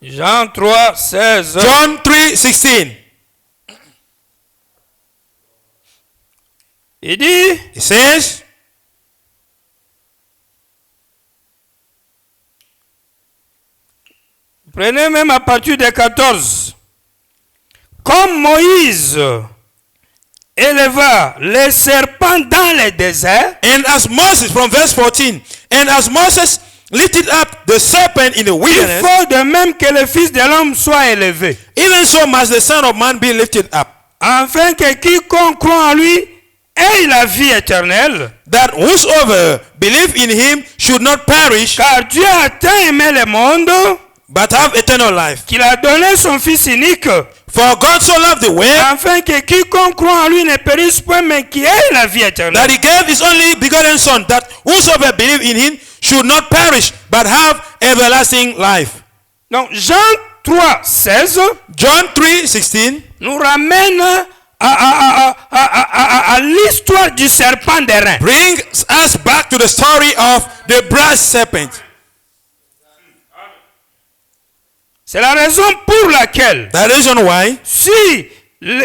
Jean 3, 16. John 3:16. Il dit, It says, prenez même à partir de 14. Comme Moïse éleva les serpents dans le désert, and as Moses, from verse 14, and as Moses lifted up the serpent in the il wilderness, faut de même que le Fils de l'homme soit élevé, even so must the Son of Man be lifted up, afin que quiconque croit en lui ait la vie éternelle. that whosoever believe in him should not perish, Car Dieu a tant aimé le monde but have eternal life. qu'il a donné son Fils unique, For God so loved the world, afin que quiconque croit en lui ne périsse point, mais qu'il ait la vie éternelle. that he gave his only begotten Son, that whosoever believe in him should not perish, but have everlasting life. Donc Jean 3, 16 John 3:16 nous ramène à l'histoire du serpent d'airain. brings us back to the story of the brass serpent. C'est la raison pour laquelle, The reason why, si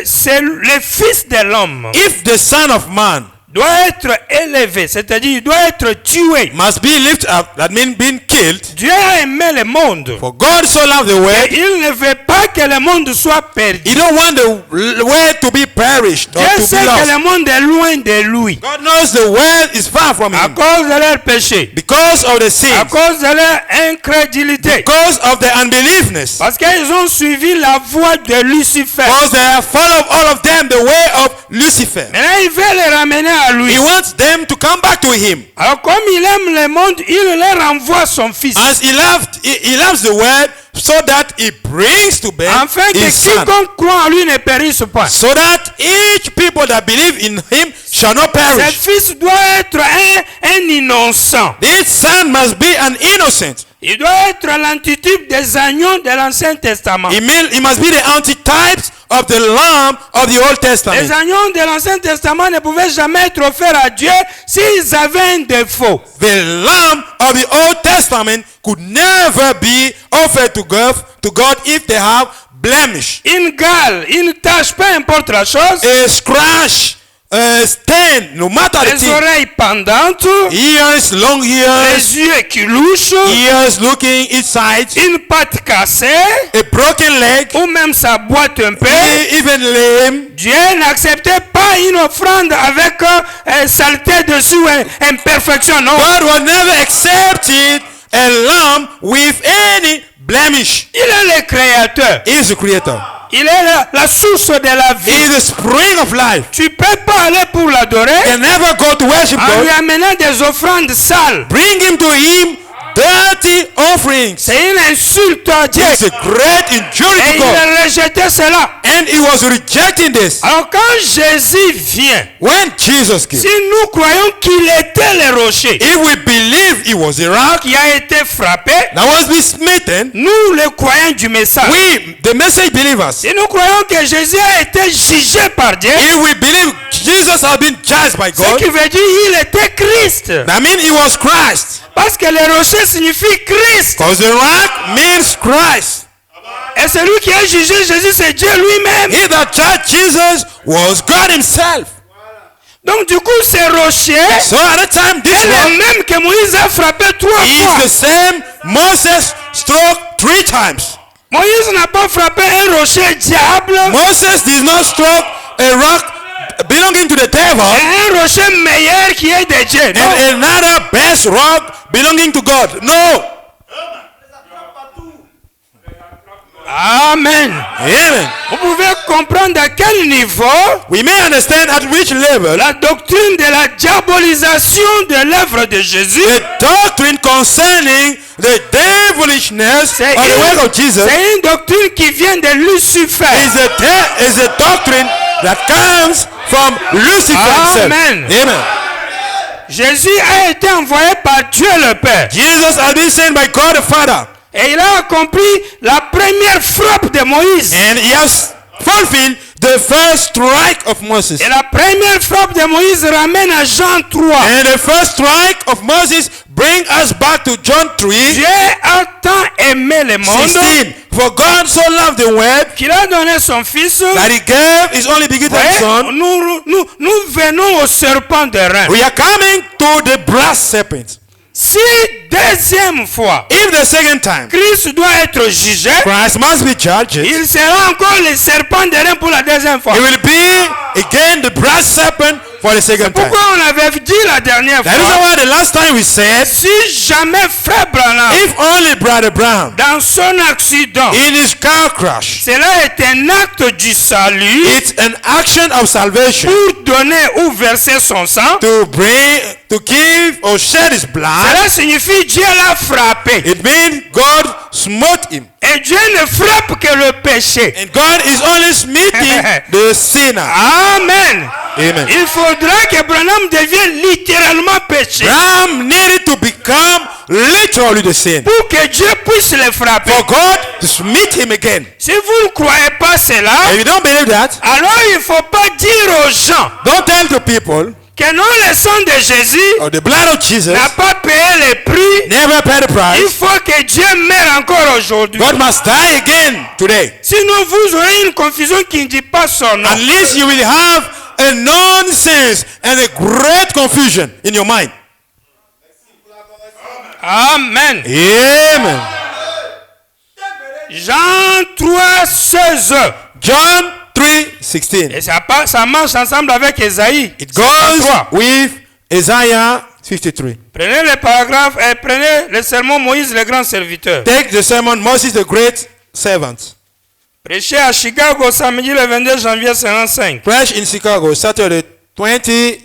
c'est le Fils de l'homme if the Son of Man doit être élevé, c'est-à-dire il doit être tué. must be lifted up, that means being killed. Dieu a aimé le monde. For God so loved the world, Et il ne veut pas que le monde soit perdu. He don't want the world to be perished or Dieu to sait be que lost. le monde est loin de lui. God knows the world is far from À Him cause de leur péché. because of the À sin, cause de leur incrédulité. because of the unbeliefness, Parce qu'ils ont suivi la voie de Lucifer. because they have followed all of them the way of Lucifer. Maintenant, il veut les ramener à lui. He wants them to come back to Him. Alors, comme il aime le monde, il leur envoie son fils. As he loves the world, so that He brings to bear Afin que His Son, quiconque croit en lui ne périsse pas. so that each people that believe in Him shall not Ce perish. fils doit être un innocent. This Son must be an innocent. Il doit être l'antitype des agneaux de l'Ancien Testament. He must be the antitype of the Lamb of the Old Les Testament. agneaux de l'Ancien Testament ne pouvaient jamais être offerts à Dieu s'ils avaient un défaut. The Lamb of the Old Testament could never be offered to God if they have blemish, Une gale, une tache, peu importe la chose. a scratch, a stain, no matter the Les thing. oreilles pendantes. Ears, long ears, Les yeux qui louchent. ears looking each side, Une patte cassée. a broken leg, Ou même ça boite un peu. even lame. Dieu n'acceptait pas une offrande avec saleté dessus ou imperfection. Non. God will never accept it, a lamb with any blemish. Il est le créateur. He is the creator. Il est la source de la He vie. is the spring of life. Tu peux pas aller pour l'adorer You can never go to worship en lui God. amenant des offrandes sales. Bring him to him dirty offerings. C'est une insulte à Dieu. It's a great injury Et to il God. a rejeté cela. And he was rejecting this. Alors quand Jésus vient, When Jesus came, si nous croyons qu'il était le rocher if we believe he was a rock qui a été frappé, that was be smitten, nous les croyants du message. we, the message believers, Si nous croyons que Jésus a été jugé par Dieu, if we believe Jesus has been judged by ce God, qui veut dire qu'il était Christ. that means he was Christ. Parce que le rocher signifie Christ. Because the rock means Christ. Et celui qui a jugé Jésus, c'est Dieu lui-même. He that judged Jesus was God himself. Donc du coup, ce rocher So at that time, this est le rock même que Moïse a frappé 3 is fois. the same Moses struck 3 times. Moïse n'a pas frappé un rocher diable Moses did not strike a rock belonging to the devil et un rocher meilleur qui est de Dieu. Non. and another best rock belonging to God. No. Amen. Amen. Vous pouvez comprendre à quel niveau We may understand at which level la doctrine de la diabolisation de l'œuvre de Jésus, the doctrine concerning the devilishness c'est of the work of Jesus une doctrine qui vient de Lucifer. is a doctrine that comes from Lucifer himself. Amen. Amen. Jésus a été envoyé par Dieu le Père. Jesus has been sent by God the Father, Et il a accompli la première frappe de Moïse. and he has fulfilled the first strike of Moses. Et la première frappe de Moïse ramène à Jean 3. And the first strike of Moses bring us back to John 3, Dieu a tant aimé le monde 16. For God so loved the world qu'il a donné son fils. that he gave his only begotten Ouais, son. nous venons au serpent de rein. We are coming to the brass serpent. Si deuxième fois, If the second time Christ doit être jugé, Christ must be judged, il sera encore le serpent de rein pour la deuxième fois. it will be again the brass serpent for the second time. Pourquoi on avait dit la dernière That is fois, why the last time we said, si jamais frère Branham, if only Brother Brown dans son accident, in his car crash, cela est un acte du salut it's an action of salvation pour donner ou verser son sang. to give or shed his blood. Cela signifie Dieu l'a frappé. It means God smote him. Et Dieu ne frappe que le péché. And God is only smiting the sinner. Amen. Amen. Il faudra que Branham devienne littéralement péché Ram needed to become literally the sin pour que Dieu puisse le frapper. for God to smite him again. Si vous ne croyez pas cela, If you don't believe that, alors il ne faut pas dire aux gens don't tell the people, que non, le sang de Jésus or the blood of Jesus n'a pas payé le prix. never paid the Il price. faut que Dieu meure encore aujourd'hui. God must die again today. Sinon, vous aurez une confusion qui ne dit pas son nom. At least you will have a nonsense and a great confusion in your mind. Amen. Amen. Jean 3, 16. John 3:16. Et ça marche ensemble avec Ésaïe. It goes 53. with Isaiah 53. Prenez le paragraphe et prenez le sermon Moïse, le grand serviteur. Take the sermon, Moses the great servant. Prêché à Chicago samedi le 22 janvier 55. Preach in Chicago, Saturday 20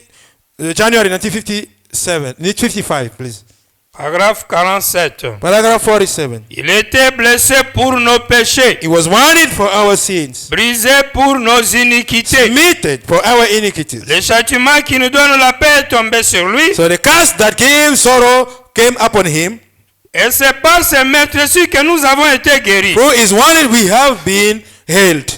January 1955, please. Paragraphe 47. Paragraph 47. Il était blessé pour nos péchés, He was wounded for our sins, brisé pour nos iniquités. smitten for our iniquities. Le châtiment qui nous donne la paix est tombé sur lui. So the curse that gave sorrow came upon him. Et c'est par ses meurtrissures que nous avons été guéris. Through his wounded we have been healed.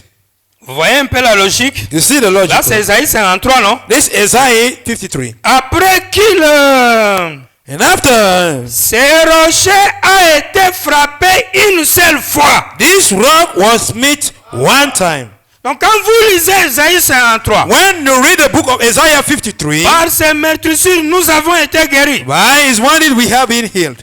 Vous voyez un peu la logique? You see the logic? Là, c'est Isaïe 53, non? This is Isaiah 53. Après qu'il... And after ce rocher a été frappé une seule fois. this rock was smit one time. Donc quand vous lisez Isaïe 53, When you read the book of Isaiah 53, par ses meurtrissures, nous avons été guéris. by his wounded we have been healed.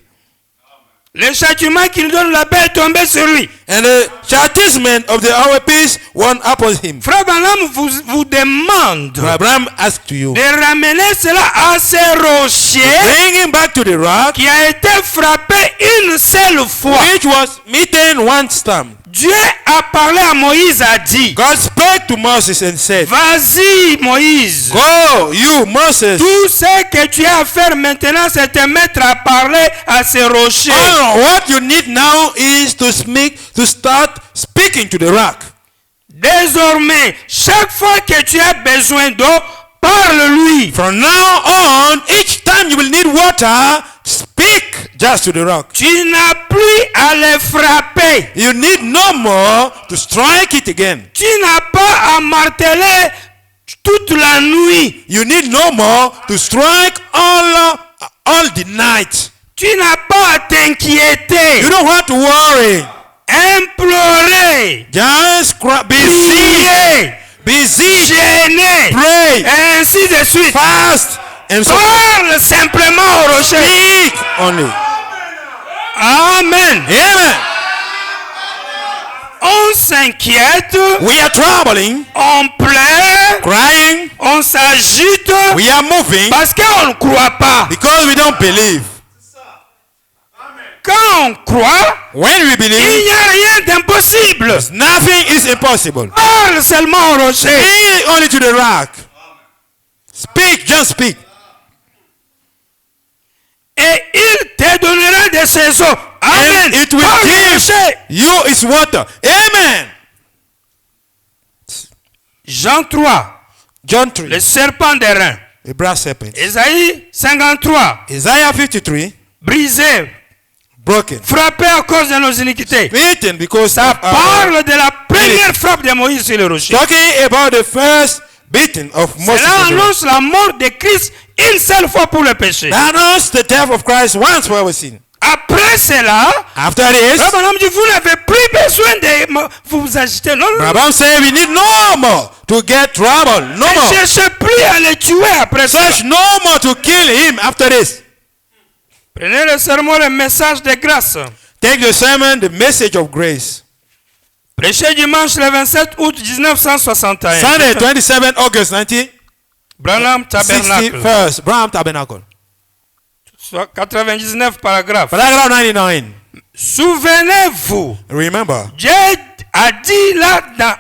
Le châtiment qui nous donne la paix est tombé sur lui. And the chastisement of our peace went upon him. Frère Branham vous demande Abraham asked to you, de ramener cela à ce rocher bring him back to the rock qui a été frappé une seule fois. which was smitten one time. Dieu a parlé à Moïse, a dit, God spoke to Moses and said, vas-y Moïse, go, you Moses. tout ce que tu as à faire maintenant, c'est te mettre à parler à ce rocher. What you need now is to start speaking to the rock. Désormais, chaque fois que tu as besoin d'eau, parle-lui. From now on, each time you will need water, speak just to the rock. Tu n'as plus à le frapper. You need no more to strike it again. Tu n'as pas à marteler toute la nuit. You need no more to strike all the night. Tu n'as pas à t'inquiéter. You don't have to worry. Implorer. Just be Prier. busy, Gêner. pray, Et ainsi de suite. fast, and so Parle simplement au rocher. speak only. Amen. Amen. On s'inquiète. We are traveling, On pleure. crying, On s'agite. we are moving Parce qu'on ne croit pas. because we don't believe. Quand on croit, When we il believe, n'y a rien d'impossible. nothing is impossible. Parle seulement au rocher. Speak only to the rock. Speak, just speak. Et il te donnera de ses eaux. Amen. And it will Parle au give rocher. you its water. Amen. Jean 3, John 3, le serpent des reins. a brass serpent. Ésaïe 53, Isaiah 53, brisé, broken. frappé à cause de nos iniquités. Beaten because Ça of our- parle de la première frappe de Moïse sur le rocher. talking about the first beating of Moses. Cela on the rock. annonce la mort de Christ une seule fois pour le péché. That announced the death of Christ once for our sin. Après cela, After this, Abraham dit, vous n'avez plus besoin de vous agiter. Non, non, non. Abraham said we need no more to get trouble. No Ne more. cherchez plus à le tuer après ça. Search no more to kill him after this. Prenez le sermon, le message de grâce. Take the sermon, the message of grace. Prêché dimanche le 27 août 1961. Sunday, 27 August Branham Tabernacle. 1961st, Branham Tabernacle. Soit 99 paragraphes. Paragraph 99. Souvenez-vous, Remember, Dieu a dit là dans,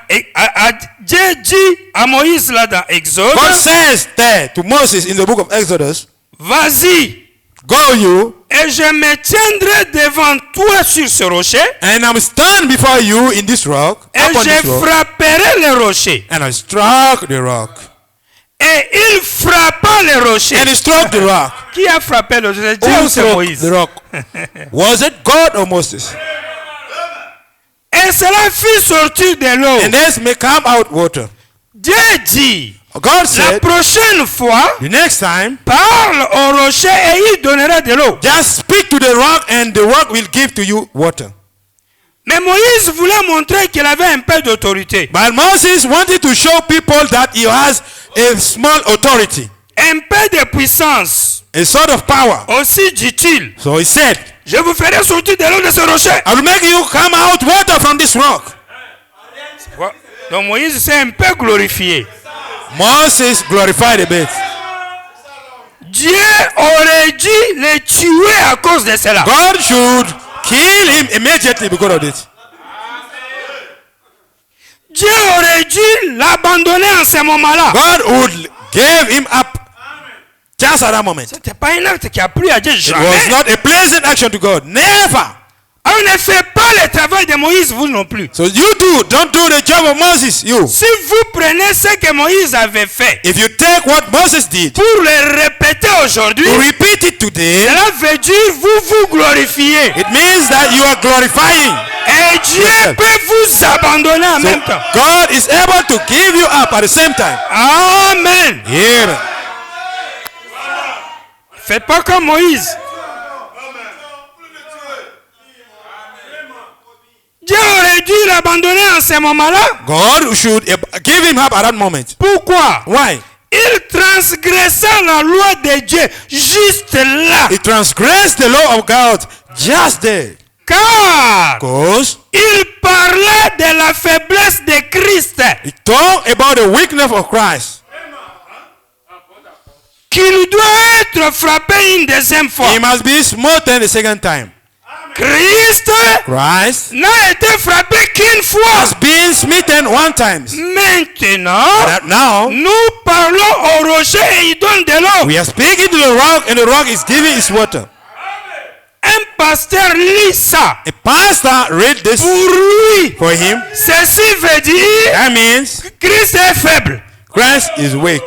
Dieu dit à Moïse là dans Exode, God says there to Moses in the book of Exodus, vas-y, go you, et je me tiendrai devant toi sur ce rocher, and I'm stand before you in this rock, et upon this je rock, frapperai le rocher. and I struck the rock. Et il frappa le rocher. And he struck the rock. Qui a frappé le rocher? Dieu Who ou c'est struck Moïse? the rock? Was it God or Moses? Et cela fit sortir de l'eau. And this may come out water. Dieu dit, God la said, prochaine fois, the next time, parle au rocher et il donnera de l'eau. just speak to the rock and the rock will give to you water. Mais Moïse voulait montrer qu'il avait un peu d'autorité. But Moses wanted to show people that he has a small authority, Un peu de puissance. a sort of power. Aussi dit-il, So he said, je vous ferai sortir de l'eau de ce rocher. I will make you come out water from this rock. Donc Moïse s'est un peu glorifié. Moses glorified a bit. Dieu aurait dû le tuer à cause de cela. God should kill him immediately because of this. Dieu aurait dû l'abandonner en ce moment-là. God would give him up just at that moment. Ce n'était pas un acte qui a plu à Dieu It was jamais. not a pleasant action to God. Never. On ne fait pas le travail de Moïse, vous non plus. So you don't do the job of Moses, you. Si vous prenez ce que Moïse avait fait If you take what Moses did, pour le répéter aujourd'hui, to repeat it today, cela veut dire vous glorifiez. it means that you are glorifying. Et Dieu Yes. peut vous abandonner en So même temps. God is able to give you up at the same time. Amen. Yeah. Faites pas comme Moïse. Dieu aurait dû l'abandonner en ce moment-là. God should give him up at that moment. Pourquoi? Why? Il transgressa la loi de Dieu juste là. He transgressed the law of God just there. Car Because il parlait de la faiblesse de Christ. he talked about the weakness of Christ. Qu'il doit être frappé une deuxième fois. He must be smoten the second time. Christ Christ n'a été frappé qu'une fois. has been smitten one time. Maintenant, But now nous parlons au rocher et il donne de l'eau. we are speaking to the rock and the rock is giving its water. Un pasteur lit ça. A pastor read this Pour lui, for him. ceci veut dire That means Christ est faible. Christ is weak.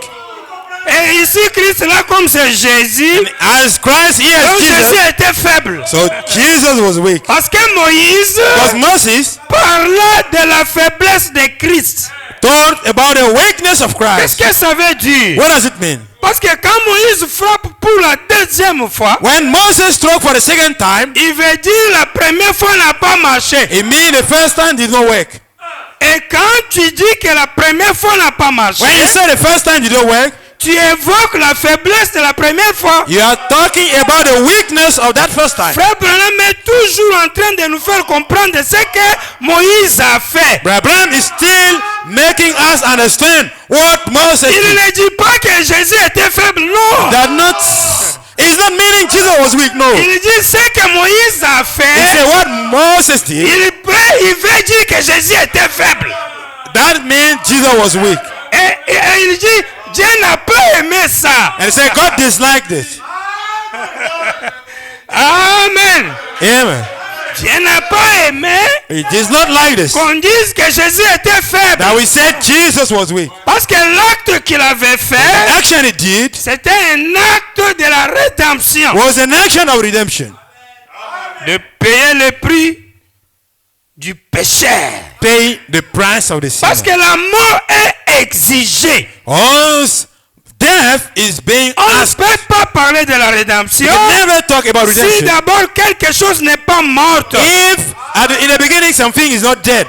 Et ici, Christ là, comme c'est Jésus, As Christ here donc is Jésus Jesus, était faible. so Jesus was weak. Parce que Moïse Because Moses parlait de la faiblesse de Christ. talked about the weakness of Qu'est-ce Christ. que ça veut dire? What does it mean? Parce que quand Moïse frappe pour la deuxième fois, When Moses struck for the second time, il veut dire la première fois n'a pas marché. it means the first time did not work. Et quand tu dis que la première fois n'a pas marché, When you say the first time did not work, tu évoques la faiblesse de la première fois. you are talking about the weakness of that first time. Frère Branham est toujours en train de nous faire comprendre ce que Moïse a fait. Abraham is still making us understand what Moses Il did. ne dit pas que Jésus était faible, non. That not, it's not meaning Jesus was weak, no. Il dit ce que Moïse a He fait. said what Moses did, Il veut dire que Jésus était faible. that means Jesus was weak. Et il dit, Dieu n'a pas aimé ça. And he said God disliked it. Amen. Amen. Dieu n'a pas aimé He does not like this. qu'on dise que Jésus était faible. That we said Jesus was weak. Parce que l'acte qu'il avait fait, The action he did c'était un acte de la rédemption. was an action of redemption. De payer le prix du pécheur. Pay the price of the Parce sinner. que la mort est exigée. Once death is being On ne asked, peut pas parler de la rédemption we never talk about si redemption. d'abord quelque chose n'est pas mort. If in the beginning something is not dead,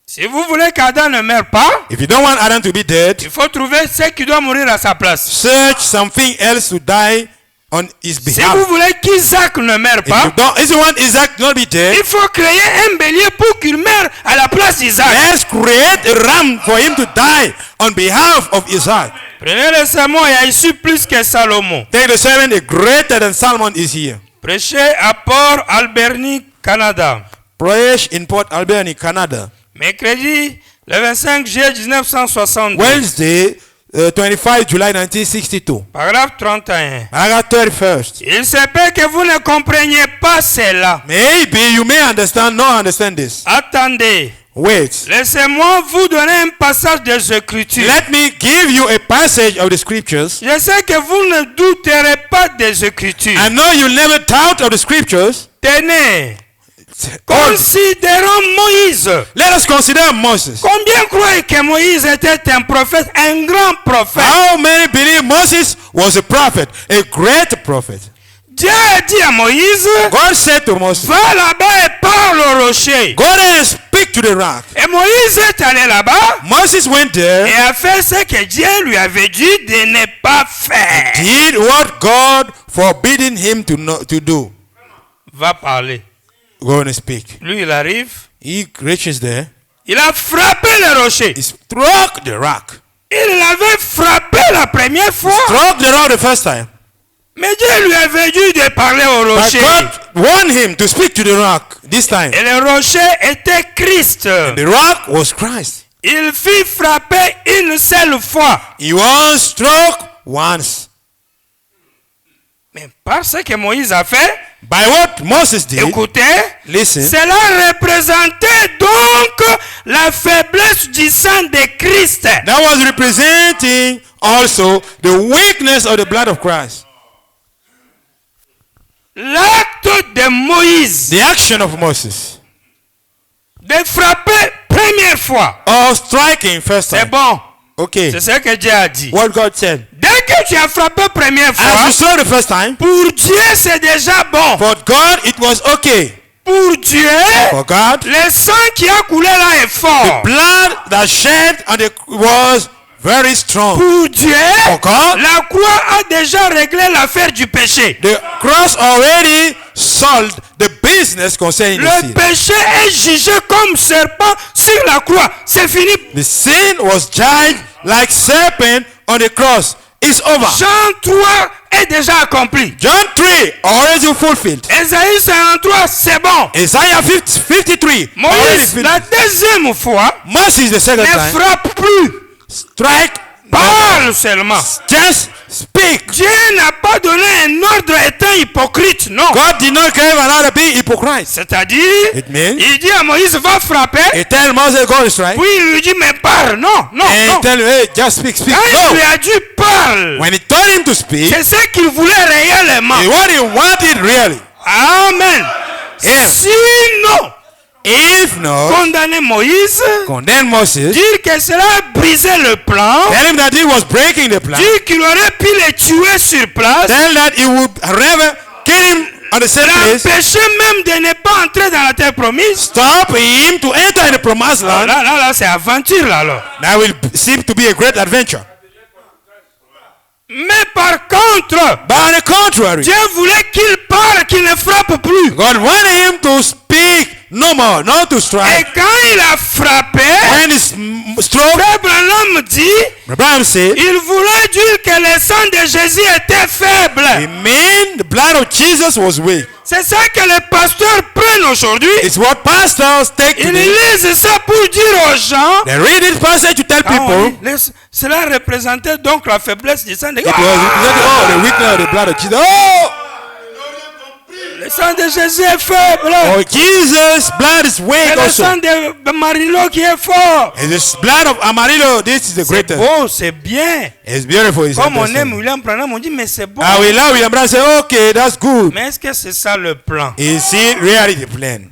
Si vous voulez qu'Adam ne meure pas, if you don't want Adam to be dead, il faut trouver ce qui doit mourir à sa place. search something else to die on his Si behalf. vous voulez qu'Isaac ne meure pas, If you want Isaac to not be dead, il faut créer un bélier pour qu'il meure à la place d'Isaac. let's create a ram for him to die on behalf of Isaac. Prenez le sermon, il y a ici plus que Salomon. Take the servant, a greater than Solomon is here. Prêchez à Port Alberni, Canada. Preach in Port Alberni, Canada. Mercredi, le 25 juillet 1962. Wednesday, 25 July 1962. Paragraphe 31. Paragraph 31st. Il se peut que vous ne compreniez pas cela. Maybe you may not understand this. Attendez. Wait. Laissez-moi vous donner un passage des Écritures. Let me give you a passage of the scriptures. Je sais que vous ne douterez pas des Écritures. I know you'll never doubt of the scriptures. Tenez. Oh, Considérons Moïse. let us consider Moses. Combien croient que Moïse était un prophète, un grand prophète? How many believe Moses was a prophet, a great prophet? Dieu a dit à Moïse, God said to Moses, va là-bas et parle voir le rocher. Go there and speak to the rock. Et Moïse est allé là-bas Moses went there, et a fait ce que Dieu lui avait dit de ne pas faire. did what God forbidden him to do. Va parler. Go and speak. Lui, il arrive. He reaches there. Il a frappé le rocher. He struck the rock. Il l'avait frappé la première fois. Struck the rock the first time. Mais Dieu lui avait dit de parler au But rocher. God warned him to speak to the rock this time. Et le rocher était Christ. The rock was Christ. Il fit frapper une seule fois. He was struck once. Mais parce que Moïse a fait, By what Moses did, écoutez, listen, cela représentait donc la faiblesse du sang de Christ. that was representing also the weakness of the blood of Christ. L'acte de Moïse The action of Moses de frapper première fois, or striking first c'est time. bon. Okay. C'est ce que Dieu a dit. What God said. Dès que tu as frappé première As you fois, saw the first time, pour Dieu c'est déjà bon. for God it was okay. Pour Dieu, For God, le sang qui a coulé là est the fort. blood that shed on the was very strong. Pour Dieu, For God, la croix a déjà réglé l'affaire du péché. the cross already solved the business concerning the Le sin. péché est jugé comme serpent sur la croix. C'est fini. The sin was judged like serpent on the cross. It's over. Jean 3 est déjà accompli. John 3 already fulfilled. Ésaïe 53, c'est bon. Isaiah 53 already Moïse, la fulfilled. deuxième fois, Moses the second ne time frappe plus. strike. Parle seulement. Just speak. Dieu n'a pas donné un ordre étant hypocrite, non. God did not give another be hypocrite. C'est-à-dire, It means il dit à Moïse, va frapper. he tell Moses go and strike. Puis il lui dit, mais parle. Non, non, And non. he tell him, hey, just speak, speak. Quand il lui No. a dit, parle, When he told him to speak, c'est ce qu'il voulait réellement. what he wanted really. Amen. Yeah. Sinon, If not, condamner Moïse, condemn Moses. dire que cela a brisé le plan, Tell him that he was breaking the plan. dire qu'il aurait pu les tuer sur place, Tell that he would rather kill him on the same place. l'empêcher même de ne pas entrer dans la terre promise. Stop him to enter in the promised land. Là, c'est aventure là alors. That will seem to be a great adventure. Mais par contre, But on the contrary, Dieu voulait qu'il parle, qu'il ne frappe plus. God wanted him to speak no more, not to Et strike. quand il a frappé, When he struck, Frère Branham dit, Abraham said, il voulait dire que le sang de Jésus était faible. it mean the blood of Jesus was weak. C'est ça que les pasteurs prennent aujourd'hui. It's what pastors take Ils today. lisent ça pour dire aux gens. They read this passage to tell Ah, on people lit, cela représentait donc la faiblesse du sang de it was representing, oh, the weakness of the blood of Jesus. Oh, Le sang de Jésus est faible. oh, Jesus' blood is Et weak le also. sang de Marilo qui est fort. And the blood of Amarillo, this is the C'est greatest. beau, c'est bien. It's beautiful. It's Comme on aime interesting. William Branham, on dit mais c'est beau. Ah, we love William Branham say, okay, that's good. Mais est-ce que c'est ça le plan? Is it really the plan?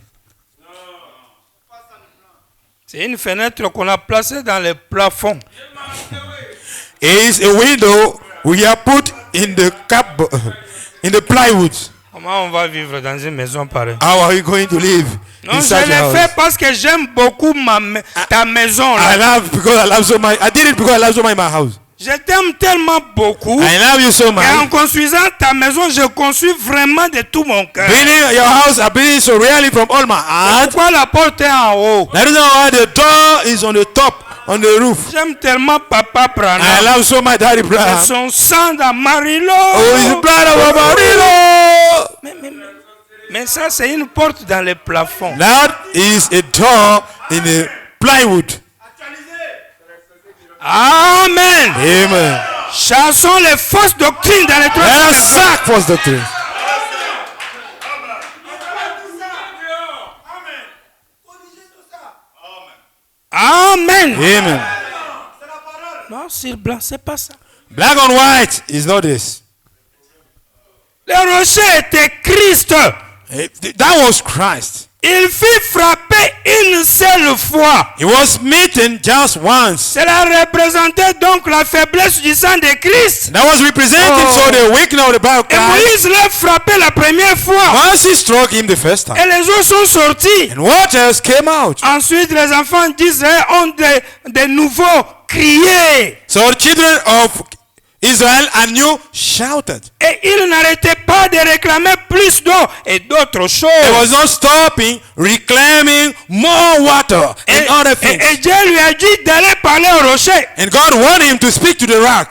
C'est une fenêtre qu'on a placée dans le plafond. It's a window we have put in the in the plywood. Comment on va vivre dans une maison pareille? How are you going to live Non, in je such a l'ai house? fait parce que j'aime beaucoup ta maison. I Là. love because I love so much. I did it because I love so much my house. Je t'aime tellement beaucoup. I love you so Et en much. construisant ta maison, je construis vraiment de tout mon cœur. Building your house, I build it so really from all my heart. Pourquoi la porte est en haut? That is why the door is on the top, on the roof. J'aime tellement Papa I Branham. love so much Daddy Et Branham. son sang d'Amarilo. Oh, it's the blood of Amarillo. Mais ça, c'est une porte dans le plafond. That is a door in the plywood. Amen. Amen. Chassons les fausses doctrines dans les trois Let us personnes. sack false doctrine. Amen. Amen. Non, sur blanc, c'est pas ça. Black on white is not this. Le rocher était Christ. That was Christ. Il fut frappé une seule fois. He was smitten just once. Cela représentait donc la faiblesse du sang de Christ. That was representing so the weakness of the body of Et Christ. Moïse l'a frappé la première fois. Moses struck him the first time. Et les eaux sont sorties. And waters came out. Ensuite, les enfants d'Israël ont de nouveau crié. So the children of Israel anew shouted. Et ils n'arrêtaient pas de réclamer plus d'eau et d'autres choses. They was not stopping, reclaiming more water and other things. Et Dieu lui a dit d'aller parler au rocher. And God wanted him to speak to the rock.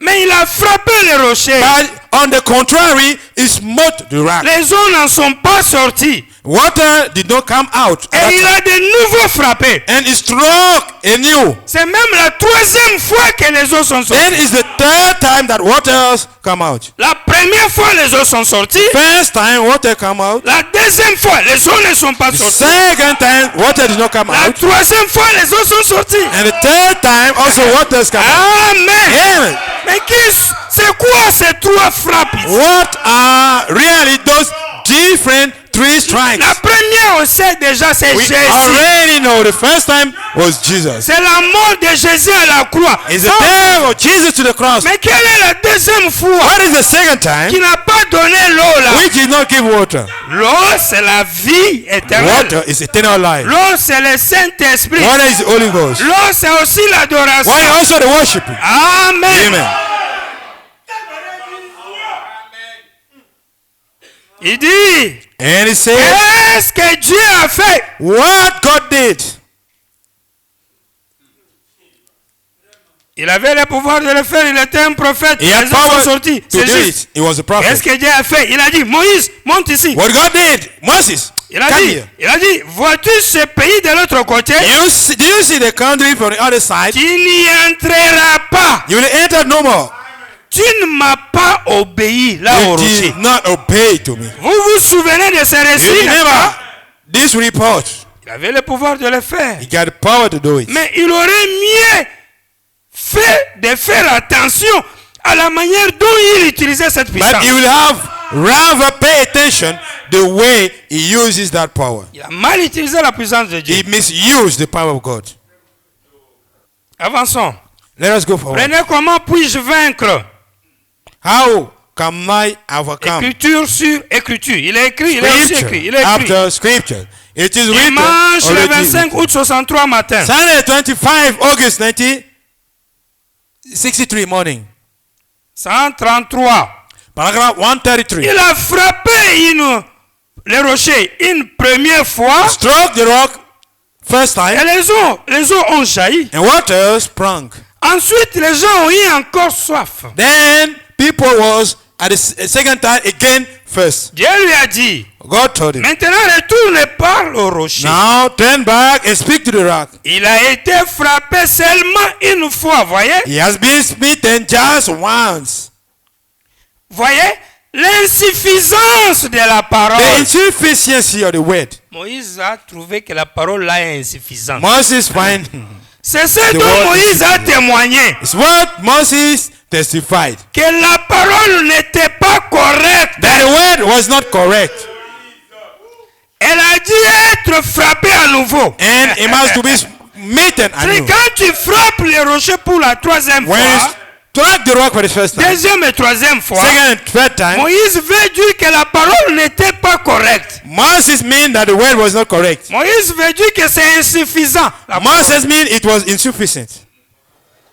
Mais il a frappé le rocher. But on the contrary, he smote the rock. Les eaux n'en sont pas sorties. Water did not come out. Et il a de nouveau frappé. And he struck anew. C'est même la troisième fois que les eaux sont sorties. Then is the third time that waters come out. La première fois, les eaux sont sorties. First time water come out. La deuxième fois, les eaux ne sont pas The sorties. second time water did not come La out. troisième fois, les eaux sont sorties. And the third time also waters come out. Amen. Amen. Mais c'est quoi ces trois frappes ici? What are really those different three strikes? La première, on sait déjà, c'est We Jésus. already know the first time was Jesus. C'est la mort de Jésus à la croix. It's the death of Jesus to the cross. Mais quelle est la deuxième fois What is the second time? qui n'a pas donné l'eau là? Which did not give water. L'eau, c'est la vie éternelle. Water is eternal life. L'eau, c'est le Saint-Esprit. Water is the Holy Ghost. L'eau, c'est aussi l'adoration. Water also the worshiping. Amen. Amen. Il dit, And he said, qu'est-ce que Dieu a fait? what God did. Il avait le pouvoir de le faire, il était un prophète. He Les had eaux sont power sorties. to C'est do juste. it. He was a Qu'est-ce prophet. que Dieu a fait? Il a dit, Moïse, monte ici. What God did, Moses, Il a come dit, here. vois-tu ce pays de l'autre côté? Do you see the country from the other side? Tu n'y entreras pas. You will enter no more. Tu ne m'as pas obéi là au You rocher. did not obey to me. Vous vous souvenez de ce You récit? n'est-ce remember pas? this report? Il avait le pouvoir de le faire. He got the power to do it. Mais il aurait mieux fait de faire attention à la manière dont il utilisait cette But puissance. he will have rather pay attention the way he uses that power. Il a mal utilisé la puissance de Dieu. He misused the power of God. Avançons. Let us go forward. Prenez comment puis-je vaincre? How can I overcome? Écriture sur écriture. Il a écrit, il a aussi écrit. Il Scripture a écrit. after scripture. It is written Dimanche le already. 25 août 63 matin. Sunday 25 August 1963 morning. 133. Paragraph 133. Il a frappé le rocher une première fois. Struck the rock first Et time les eaux ont jailli. and water sprung. Ensuite, les gens ont eu encore soif. Then people was at the second time again first. Dieu lui a dit, God told him, maintenant retourne et parle au rocher. now turn back and speak to the rock. Il a été frappé seulement une fois, voyez? He has been smitten just once. Voyez? L'insuffisance de la The parole. insufficiency of the word. Moïse a trouvé que la parole là est insuffisante. Moses find C'est ce The dont word Moïse a témoigné. it's what Moses testified. Que la parole n'était pas correcte. That the word was not correct. Elle a dû être frappée à nouveau. And it must to be smitten C'est anew. quand tu frappes les rochers pour la troisième When fois, you struck the rock for the first time, deuxième et troisième fois, second and third time, Moïse veut dire que la parole n'était pas correcte. Moses mean that the word was not correct. Moïse veut dire que c'est insuffisant. La parole. Moses mean it was insufficient.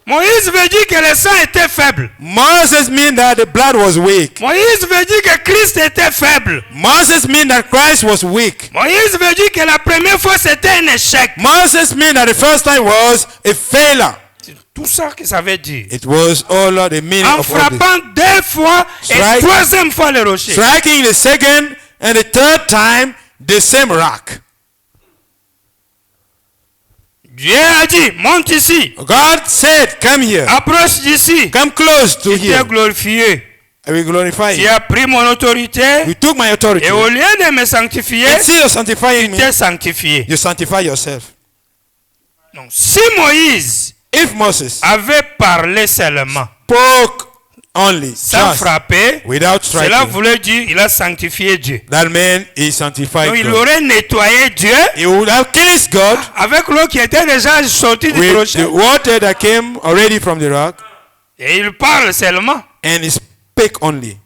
Moïse veut dire que le sang était faible. Moses mean that the blood was weak. Moïse veut dire que Christ était faible. Moses mean that Christ was weak. Moïse veut dire que la première fois c'était un échec. Moses mean that the first time was a failure. C'est tout ça que ça veut dire. It was all of the meaning En of all this. frappant deux fois et Strike. troisième fois le rocher. Striking the second and the third time the same rock. Dieu a dit, monte ici. God said, come here. Approche d'ici. Come close to Tu t'es here. glorifié. I will glorify Tu you. as pris mon autorité. You took my authority. Et au lieu de me sanctifier, Instead of sanctifying tu me, t'es sanctifié. you sanctify yourself. Donc, si Moïse If Moses avait parlé seulement, spoke only, sans just, frapper, without cela striking. voulait dire il a sanctifié Dieu. That man is sanctified Donc il God. aurait nettoyé Dieu He would have cleansed God avec l'eau qui était déjà sortie du with rocher. the water that came already from the rock, Et il parle seulement. and he spake only.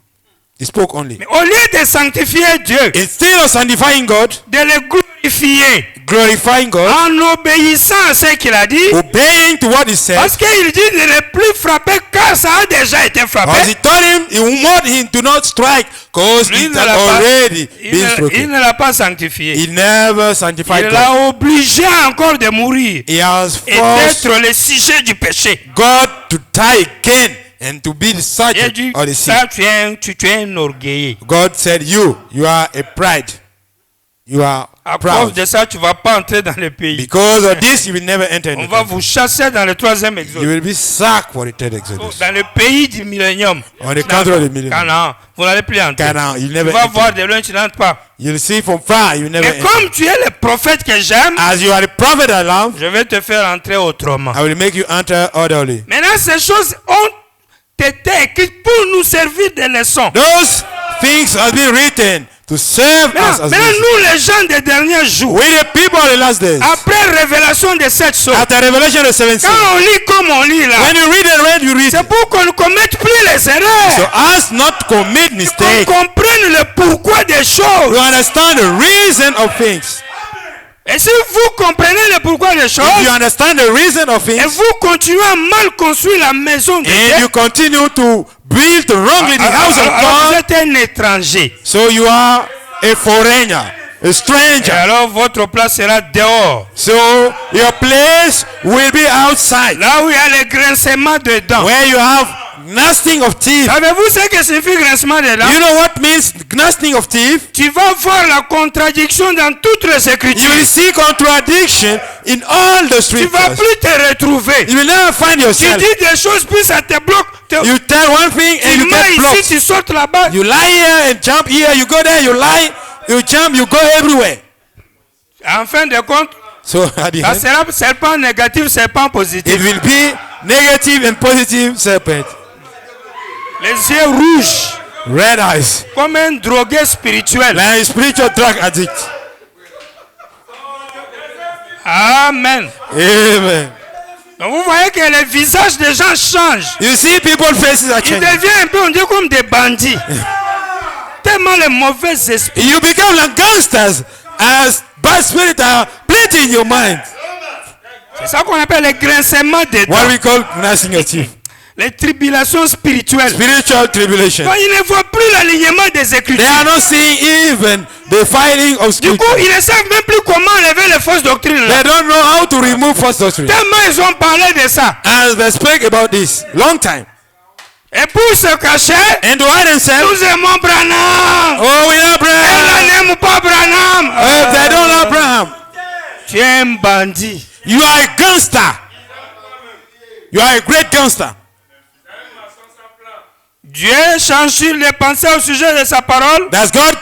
He spoke only. Mais au lieu de sanctifier Dieu, Instead of sanctifying God, de le glorifier, glorifying God, en obéissant à ce qu'il a dit, obeying to what he said, parce qu'il dit de ne plus frapper car ça a déjà été because he frappé. told him, he wanted him to not strike because Lui it ne had l'a pas- already Il been ne, il spoken. ne l'a pas sanctifié. He never sanctified Il God. l'a obligé encore de mourir He has et forced d'être le sujet du péché. God to die again and to be the Il a sergeant dit, of the sea. ça tu es un orgueilleux. God said, you are a pride. You are À cause proud. de ça, tu ne vas pas entrer dans le pays. Because of this, you will never enter in On the va country. vous chasser dans le troisième You exode. will be sacked for the third Exodus. Dans le pays du millénium. On the country of the millennium. Canaan. Vous n'allez plus entrer. Canaan, you Tu never vas voir enter. de loin, tu n'entres pas. You'll see from far, you never Mais enter. comme tu es le prophète que j'aime, As you are the prophet I love, je vais te faire entrer autrement. I will make you enter orderly. Maintenant, ces choses ont été écrites pour nous servir de leçons. Those things have been written to serve us Maintenant, as maintenant, lessons. nous, les gens des derniers jours, We the people of the last days, après révélation de cette chose, after Revelation the 7th seal, quand on lit comme on lit là, when you read and read, you read. c'est pour qu'on ne commette plus les So erreurs. as not to commit Qu'on mistakes, comprenne le pourquoi des you choses. understand the reason of things. Et si vous comprenez le pourquoi des choses, If you understand the reason of et things, vous continuez à mal construire la maison de and Dieu, you continue to build wrongly the house of alors vous God, êtes un étranger. so you are a foreigner, a Et stranger. alors votre place sera dehors. So your place will be outside, Là où il y a le grincement de dents. where you have gnashing of teeth. Savez-vous ce que signifie grincement de dents? You know what means gnashing of teeth? Tu vas voir la contradiction dans toutes les You écritures. will see contradiction in all the Tu vas scriptures. plus te retrouver. You will never find Tu yourself. dis des choses, puis ça te bloque. You tell one thing and Tu you mets get ici, blocked. tu sautes là-bas. You lie here and jump here. You go there, you lie, you jump, you go everywhere. En fin de compte, So at the ça end, sera serpent négatif, serpent positif. it will be negative and positive serpent. Les yeux rouges, Red eyes, comme un drogué spirituel. like a spiritual drug addict. Amen. Amen. Donc vous voyez que les visages des gens changent. You see, people's faces are Ils changing. deviennent un peu, on dit, comme des bandits. Tellement les mauvais esprits. You become like gangsters as bad spirits are plenty in your mind. C'est ça qu'on appelle les grincements des What dents. we call gnashing of teeth. Les tribulations spirituelles. Spiritual tribulation. Quand ils ne voient plus l'alignement des They écritures. are not seeing even the fighting of Du coup, scripture. ils ne savent même plus comment enlever les fausses doctrines. Là. They don't know how to remove false doctrine. Tellement ils ont parlé de ça. And they speak about this long time. Et pour se cacher, And to hide themselves, nous aimons Branham. oh, we love Elle Abraham. n'aime pas Branham. Oh, they don't love Abraham. Tu es un bandit. You are a gangster. You are a great gangster. Dieu change-t-il les pensées au sujet de sa parole? Does God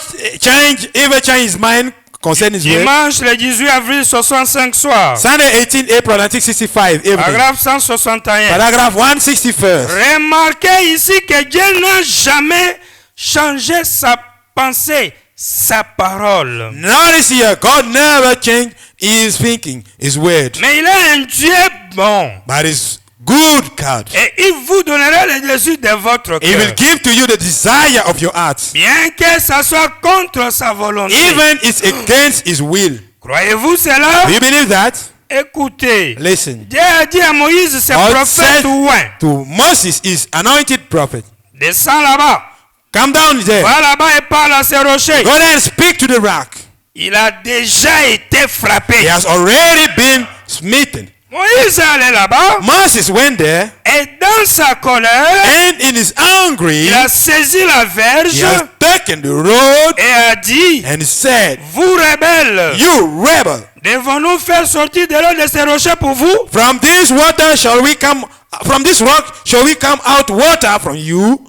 ever change his mind concerning his word? Dimanche le 18 avril 65 soir. Sunday 18 April 1965 evening. Paragraphe 161. Paragraph 161st. Remarquez ici que Dieu n'a jamais changé sa pensée, sa parole. Notice here, God never changed his thinking, his word. Mais il est un Dieu bon. But it's good God. Et il vous donnera le désir de votre He will cœur. give to you the desire of your heart. Bien que ça soit contre sa volonté. Even it's against his will. Croyez-vous cela? Do you believe that? Écoutez. Listen. Dieu a dit à Moïse, c'est God prophète said ouin. to Moses, his anointed prophet, Descends là-bas. come down there. Va là-bas et parle à ces rochers. Go there and speak to the rock. Il a déjà été frappé. He has already been smitten. Moïse est allé là-bas Moses went there, et dans sa colère, and in his angry, il a saisi la verge he has taken the road et a dit, and said, vous rebelles, you rebel, devons-nous faire sortir de l'eau de ces rochers pour vous? from this water shall we come, from this rock shall we come out water from you?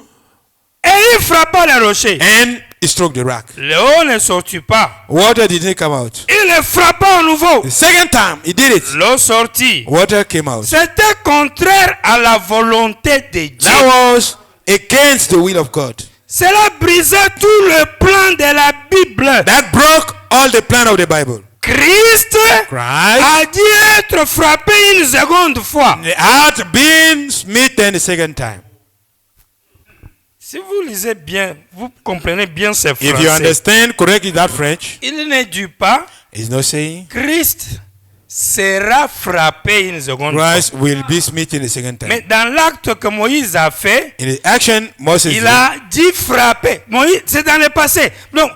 Et il frappa les rochers. And he struck the rock. L'eau ne sortit pas. Water didn't come out. Il le frappa à nouveau. The second time he did it, L'eau sortit. water came out. C'était contraire à la volonté de Dieu. That was against the will of God. Cela brisait tout le plan de la Bible. That broke all the plan of the Bible. Christ Christ a dû être frappé une seconde fois. had been smitten the second time. Si vous lisez bien, vous comprenez bien ce If you français. understand correctly that French, Il ne dit pas he's not saying Christ sera frappé une seconde fois. Christ will be smitten the second time. Mais dans l'acte que Moïse a fait, In the action Moses il did, a dit frapper. Moïse, c'est dans le passé. Donc,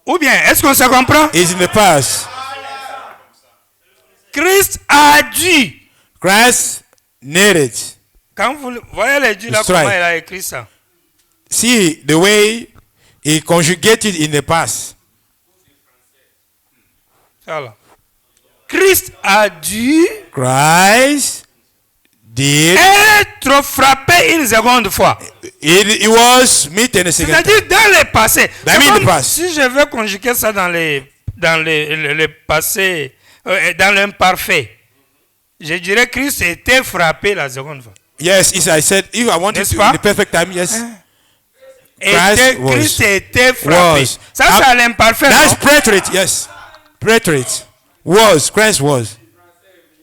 ou bien, est-ce qu'on se comprend? is in the past. Christ a dit. Christ needed. Quand vous voyez les dieux là, Strike. comment il a écrit ça? See the way he conjugated in the past. Voilà. Christ a dû Christ did. être frappé une seconde fois. He was smitten the second time. C'est-à-dire dans le passé. That C'est means comme the past. si je veux conjuguer ça dans le passé, dans l'imparfait, je dirais que Christ était frappé la seconde fois. Yes, I said if I wanted N'est-ce to pas? in the perfect time, yes. Christ était frappé. was. Ça, c'est à l'imparfait. That's non? preterite, yes. Preterite. Was. Christ was.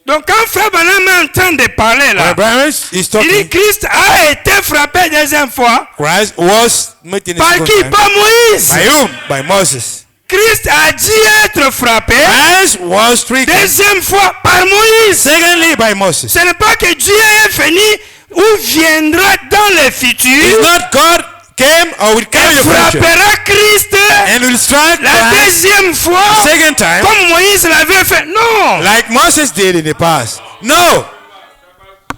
Donc quand Frère Branham est en train de parler là, When Abraham is il dit talking, Christ a été frappé deuxième fois. Christ was smitten the Par second qui? time. Par Moïse. By whom? By Moses. Christ a dû être frappé Christ was stricken. deuxième fois par Moïse. Secondly, by Moses. Ce n'est pas que Dieu est venu ou viendra dans le It's futur not God came or will come in et the future frappera Christ and will strike la Christ deuxième fois second time comme Moïse l'avait fait. Non. like Moses did in the past. No.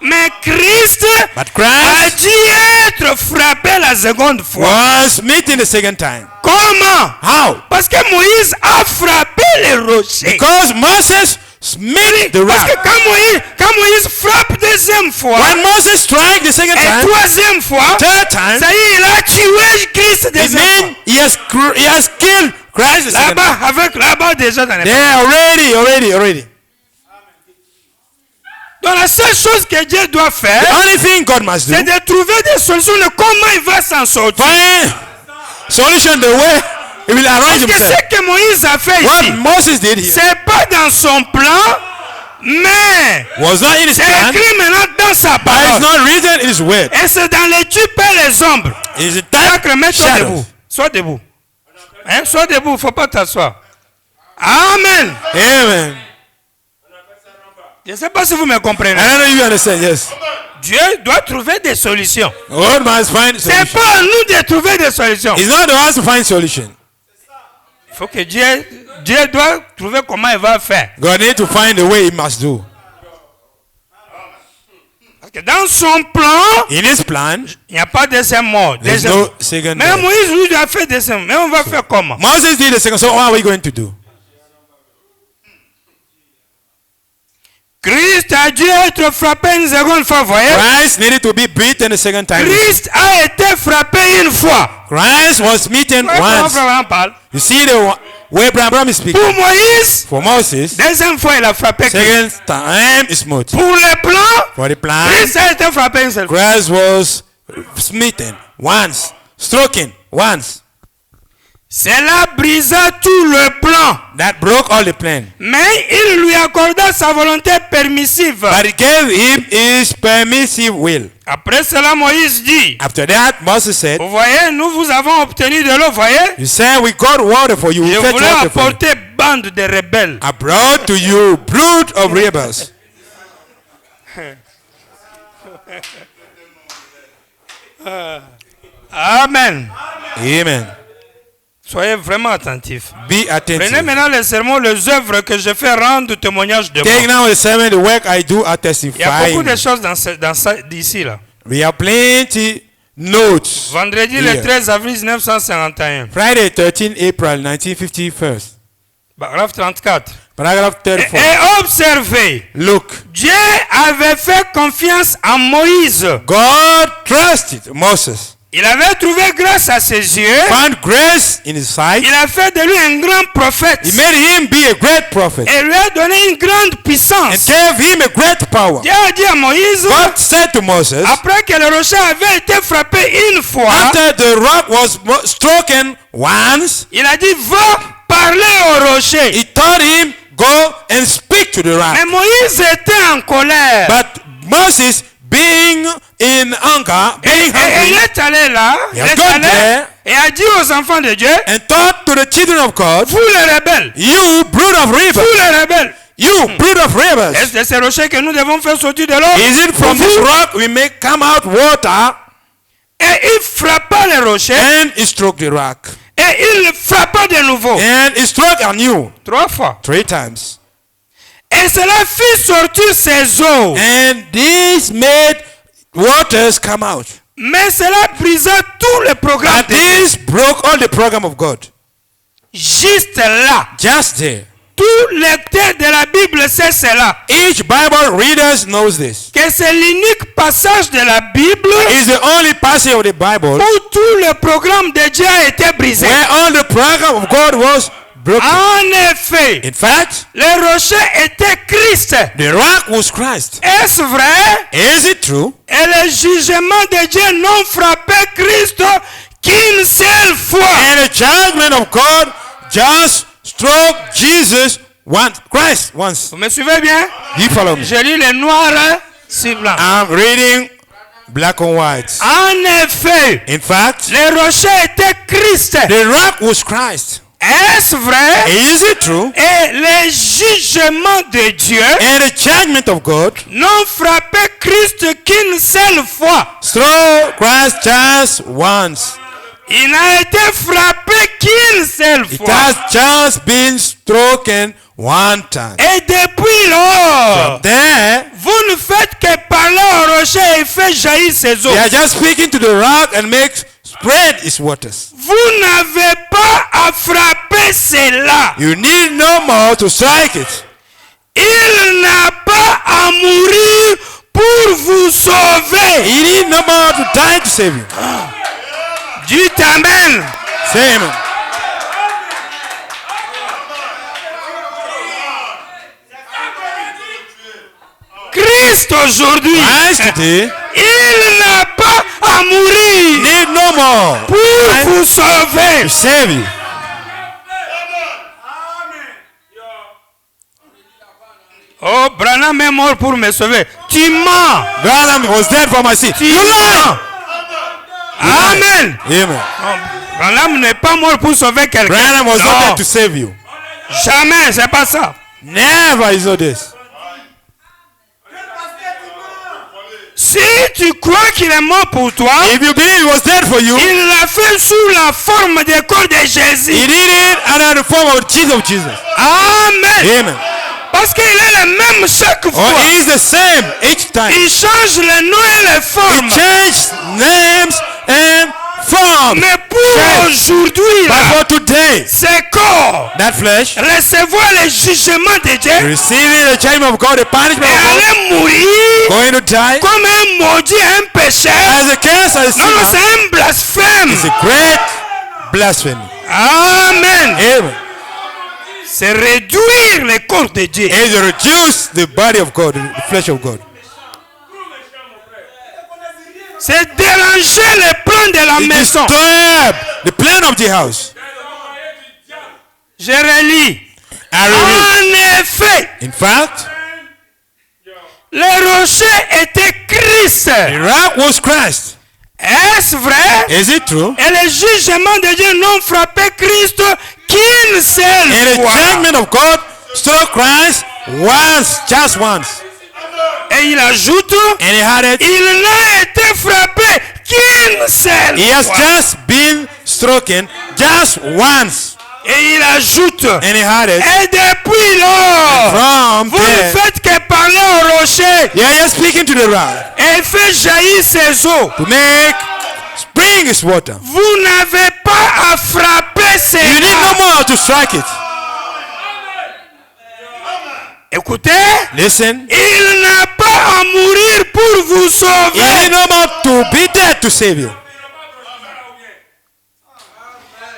Mais Christ But a Christ dû être frappé la seconde fois. was smitten the second time. Comment? How? Parce que Moïse a frappé les rochers. Because Moses smit the Parce que rock. quand Moïse frappe deuxième fois When Moses strike the second et time, troisième fois, third time, ça y est, il a tué Christ it deuxième fois. means he has killed Christ the second time. Là-bas, avec là-bas déjà dans les There already. Donc la seule chose que Dieu doit The faire, only thing God must do, c'est de trouver des solutions de comment il va s'en sortir. find solution the way he will arrange Parce que himself. ce que Moïse a fait What ici, Moses did here c'est pas dans son plan, mais was not in his c'est plan, écrit maintenant dans sa but it's parole. not written in his word. Et c'est dans les tubes et les ombres. It's a Sacre, type mets-toi shadow. debout. Sois debout. Hein? Sois debout, faut pas t'asseoir. Amen. Amen. Je ne sais pas si vous me comprenez. I don't know if you understand, yes. Dieu doit trouver des solutions. God must find C'est solution. pas à nous de trouver des solutions. It's not to us to find solution. Il faut que Dieu doit trouver comment il va faire. God need to find the way he must do. Parce que dans son plan, In his plan, il n'y a pas de deuxième mort. there's Deuxième. no second Mais death. Moïse, lui, doit faire deuxième. Mais on va faire comment? Moses did the second, so what are we going to do? Christ a dû être frappé une seconde fois, voyez? Christ needed to be beaten the second time. Christ a été frappé une fois. Christ was smitten Ouais, comment once. Abraham parle? You see the way Abraham is speaking. Pour Moïse, For Moses, deuxième fois, il a frappé Christ. second time is smote. Pour le plan, For the plan, Christ a été frappé une seule fois. Christ was smitten once, stricken once. Cela brisa tout le plan. That broke all the plan. Mais il lui accorda sa volonté permissive. But he gave him his permissive will. Après cela, Moïse dit, After that, Moses said, vous voyez, nous vous avons obtenu de l'eau, voyez? you said we got water for you. We Je fetched voulais water for you. apporter bande de rebelles. I brought to you brood of rebels. Amen. Amen. Soyez vraiment attentifs. Be Prenez attentive. maintenant les sermons, les œuvres que je fais rendre témoignage de Take moi. now the sermon, the work I do are Il y a beaucoup testifying. de choses dans ça d'ici là. We have plenty notes. Vendredi le Here. 13 avril 1951. Friday, 13 April 1951. Paragraphe 34. Paragraph Et 34. observez, Look, Dieu avait fait confiance en Moïse. God trusted Moses. Il avait trouvé grâce à ses yeux. found grace in his sight. Il a fait de lui un grand prophète. He made him be a great prophet Et lui a donné une grande and puissance. gave him a great power. Dieu a dit à Moïse, God said to Moses, après que le rocher avait été frappé une fois, after the rock was struck once, il a dit, va parler au rocher. he told him, go and speak to the rock. Mais Moïse était en colère. But Moses, being in anger, Et being il hungry, est allé là, il has est gone allé there et a dit aux enfants de Dieu, and taught to the children of God, vous les rebelles, you brood of vous rivers, les rebelles. you brood of rivers, Est-ce de ces rochers que nous devons faire sortir de l'eau? is it from Pour this vous? rock we make come out water? Et il frappa les rochers And he struck the rock. et il frappa de nouveau. And he struck anew 3 fois. 3 times. Et cela fit sortir ses eaux. And this made waters come out. Mais cela brisa tout le programme And de Dieu. this broke all the program of God. Juste là. Just there. Tout lecteur de la Bible sait cela. Each Bible reader knows this. Que c'est l'unique passage de la Bible It's the only passage of the Bible où tout le programme de Dieu a été brisé. where all the program of God was broken. En effet, In fact, le rocher était Christ. the rock was Christ. Est-ce vrai? Is it true? Et le jugement de Dieu n'ont frappé Christ qu'une seule fois. And the judgment of God just struck Jesus once, Christ once. Vous me suivez bien? You follow me? Je lis le noir sur blanc. I'm reading black and white. En effet, In fact, le rocher était Christ. the rock was Christ. Est-ce vrai? Is it true? Et le jugement de Dieu And the judgment of God n'ont frappé Christ qu'une seule fois. struck Christ just once. Il n'a été frappé qu'une seule It fois. has just been struck one time. Et depuis lors, There, vous ne faites que parler au rocher et fait jaillir ses eaux. they are just speaking to the rock and make spread its waters. Vous n'avez pas à frapper cela. You need no more to strike it. Il n'a pas à mourir pour vous sauver. You need no more to die to save you. Dites Amen. Say amen. Christ aujourd'hui, Christ today il n'a pas à mourir need no more pour vous sauver. to save you. Oh, Branham est mort pour me sauver. Tu mens. Branham was dead for my sin. Tu You lie. Amen. Amen. Oh, Branham n'est pas mort pour sauver quelqu'un. Branham was not Non, there to save you. jamais, c'est pas ça. Never is all this. Si tu crois qu'il est mort pour toi, If you believe he was dead for you, il l'a fait sous la forme du corps de Jésus. he did it under the form of Jesus. Amen. Amen. Parce qu'il est le même chaque Or fois. he is the same each time. Il change les noms et les He formes. changed names and forms. Mais pour Change. aujourd'hui, But là, for today, ce corps that flesh, recevoir le jugement de Dieu receiving the judgment of God, the punishment et of God, aller mourir going to die, comme un maudit, un pécheur. as a curse, as a Non, non, sinner, c'est un blasphème. is a great blasphemy. Amen. Amen. C'est réduire le corps de Dieu. It is reduce the body of God, the flesh of God. C'est déranger les plans de la It maison. disturb the plan of the house. Je relis. I read. En effet, In fact, le rocher était Christ. the rock was Christ. Est-ce vrai? Is it true? Et le jugement de Dieu n'ont frappé Christ qu'une And seule the fois. judgment of God struck Christ once, just once. Et il ajoute, And he had it. il n'a été frappé qu'une seule He has fois. just been stricken just once. Et il ajoute, And he had it. et depuis lors, From vous ne there, faites que parler au rocher yeah, you're speaking to the rock et fait jaillir ses eaux. to make spring his water. Vous n'avez pas à frapper You need no cela. more to strike it. Écoutez, Listen. il n'a pas à mourir pour vous You need sauver. no more to be dead to save you.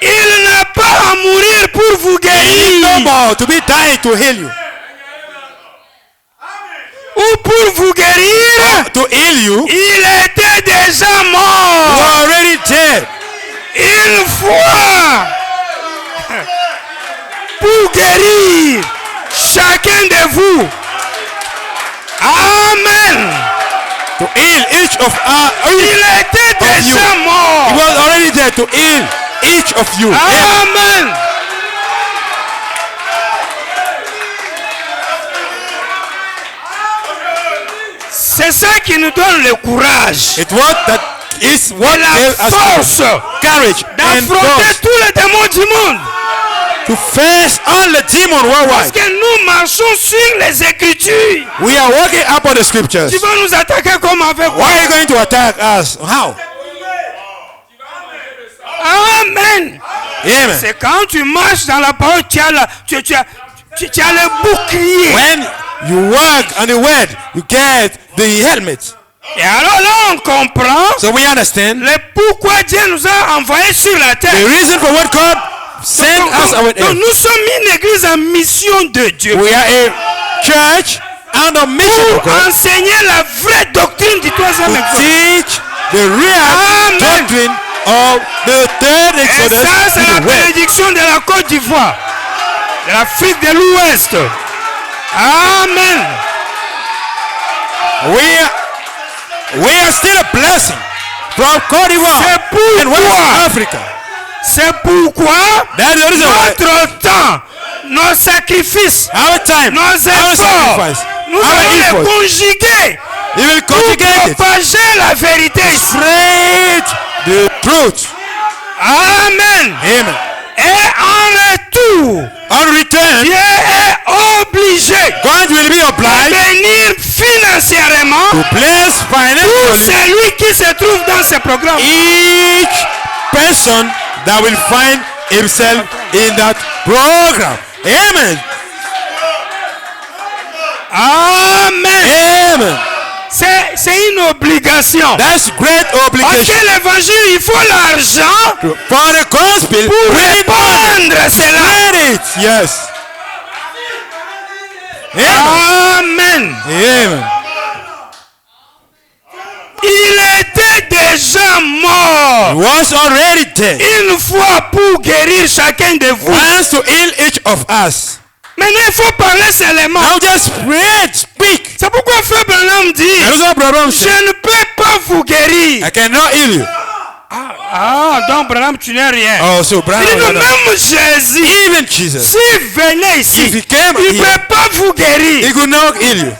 Il n'a pas à mourir pour vous He need no guérir more to be dying to heal you. ou pour vous guérir. To heal you, Il était déjà you mort are already dead. une fois pour guérir chacun de vous. Amen. To heal each of Il était you. déjà He mort. was already there to heal each of you. Amen. C'est ça qui nous donne le courage It what that is what et la gave us force courage and d'affronter force tous les démons du monde. to face all the demons Parce worldwide. que nous marchons sur les Écritures. We are walking upon the scriptures. Tu vas nous attaquer comme avec Why quoi? are you going to attack us? How? Amen. Amen. C'est quand tu marches dans la parole, tu as le bouclier. When you work on the word, you get the helmet. Et alors là, on comprend So we understand le pourquoi Dieu nous a envoyés sur la terre. the reason for what God sent us our Donc, nous sommes une église en mission de Dieu. We are a church under mission of Pour God enseigner la vraie doctrine du troisième to exode. teach the real Amen. doctrine of the third Et Exodus ça, c'est to la the west. bénédiction de la Côte d'Ivoire, de l'Afrique de l'Ouest. Amen. We are still a blessing from Côte d'Ivoire C'est and West pourquoi, Africa. c'est pourquoi That is the reason why notre temps, nos sacrifices, our time, nos our efforts, sacrifice, nous our allons les effort, conjuguer He will pour conjugate it. propager la vérité. Spread the truth. Amen. Amen. Et en retour, On return, Dieu est obligé God will be de obliged bénir financièrement to bless tout financially celui qui se trouve dans ce programme. each person that will find himself in that program. Amen. Amen. Amen. C'est une obligation. That's great Parce obligation. que l'évangile, il faut l'argent For the gospel, pour we need money. répandre cela. Spread it. Yes. Amen. Amen. Amen. Il était déjà He mort was already dead. une fois pour guérir chacun de vous. Wants to heal each of us. Maintenant, il faut parler seulement. Now just spread, speak. C'est pourquoi Frère Branham dit, There is no problem. je ne peux pas vous guérir. I cannot heal you. Ah, donc Branham, tu n'es rien. Oh, so Il Branham, dit, même Jésus, even Jesus, s'il venait if ici, he came il ne here, peut pas vous guérir. he could not heal you.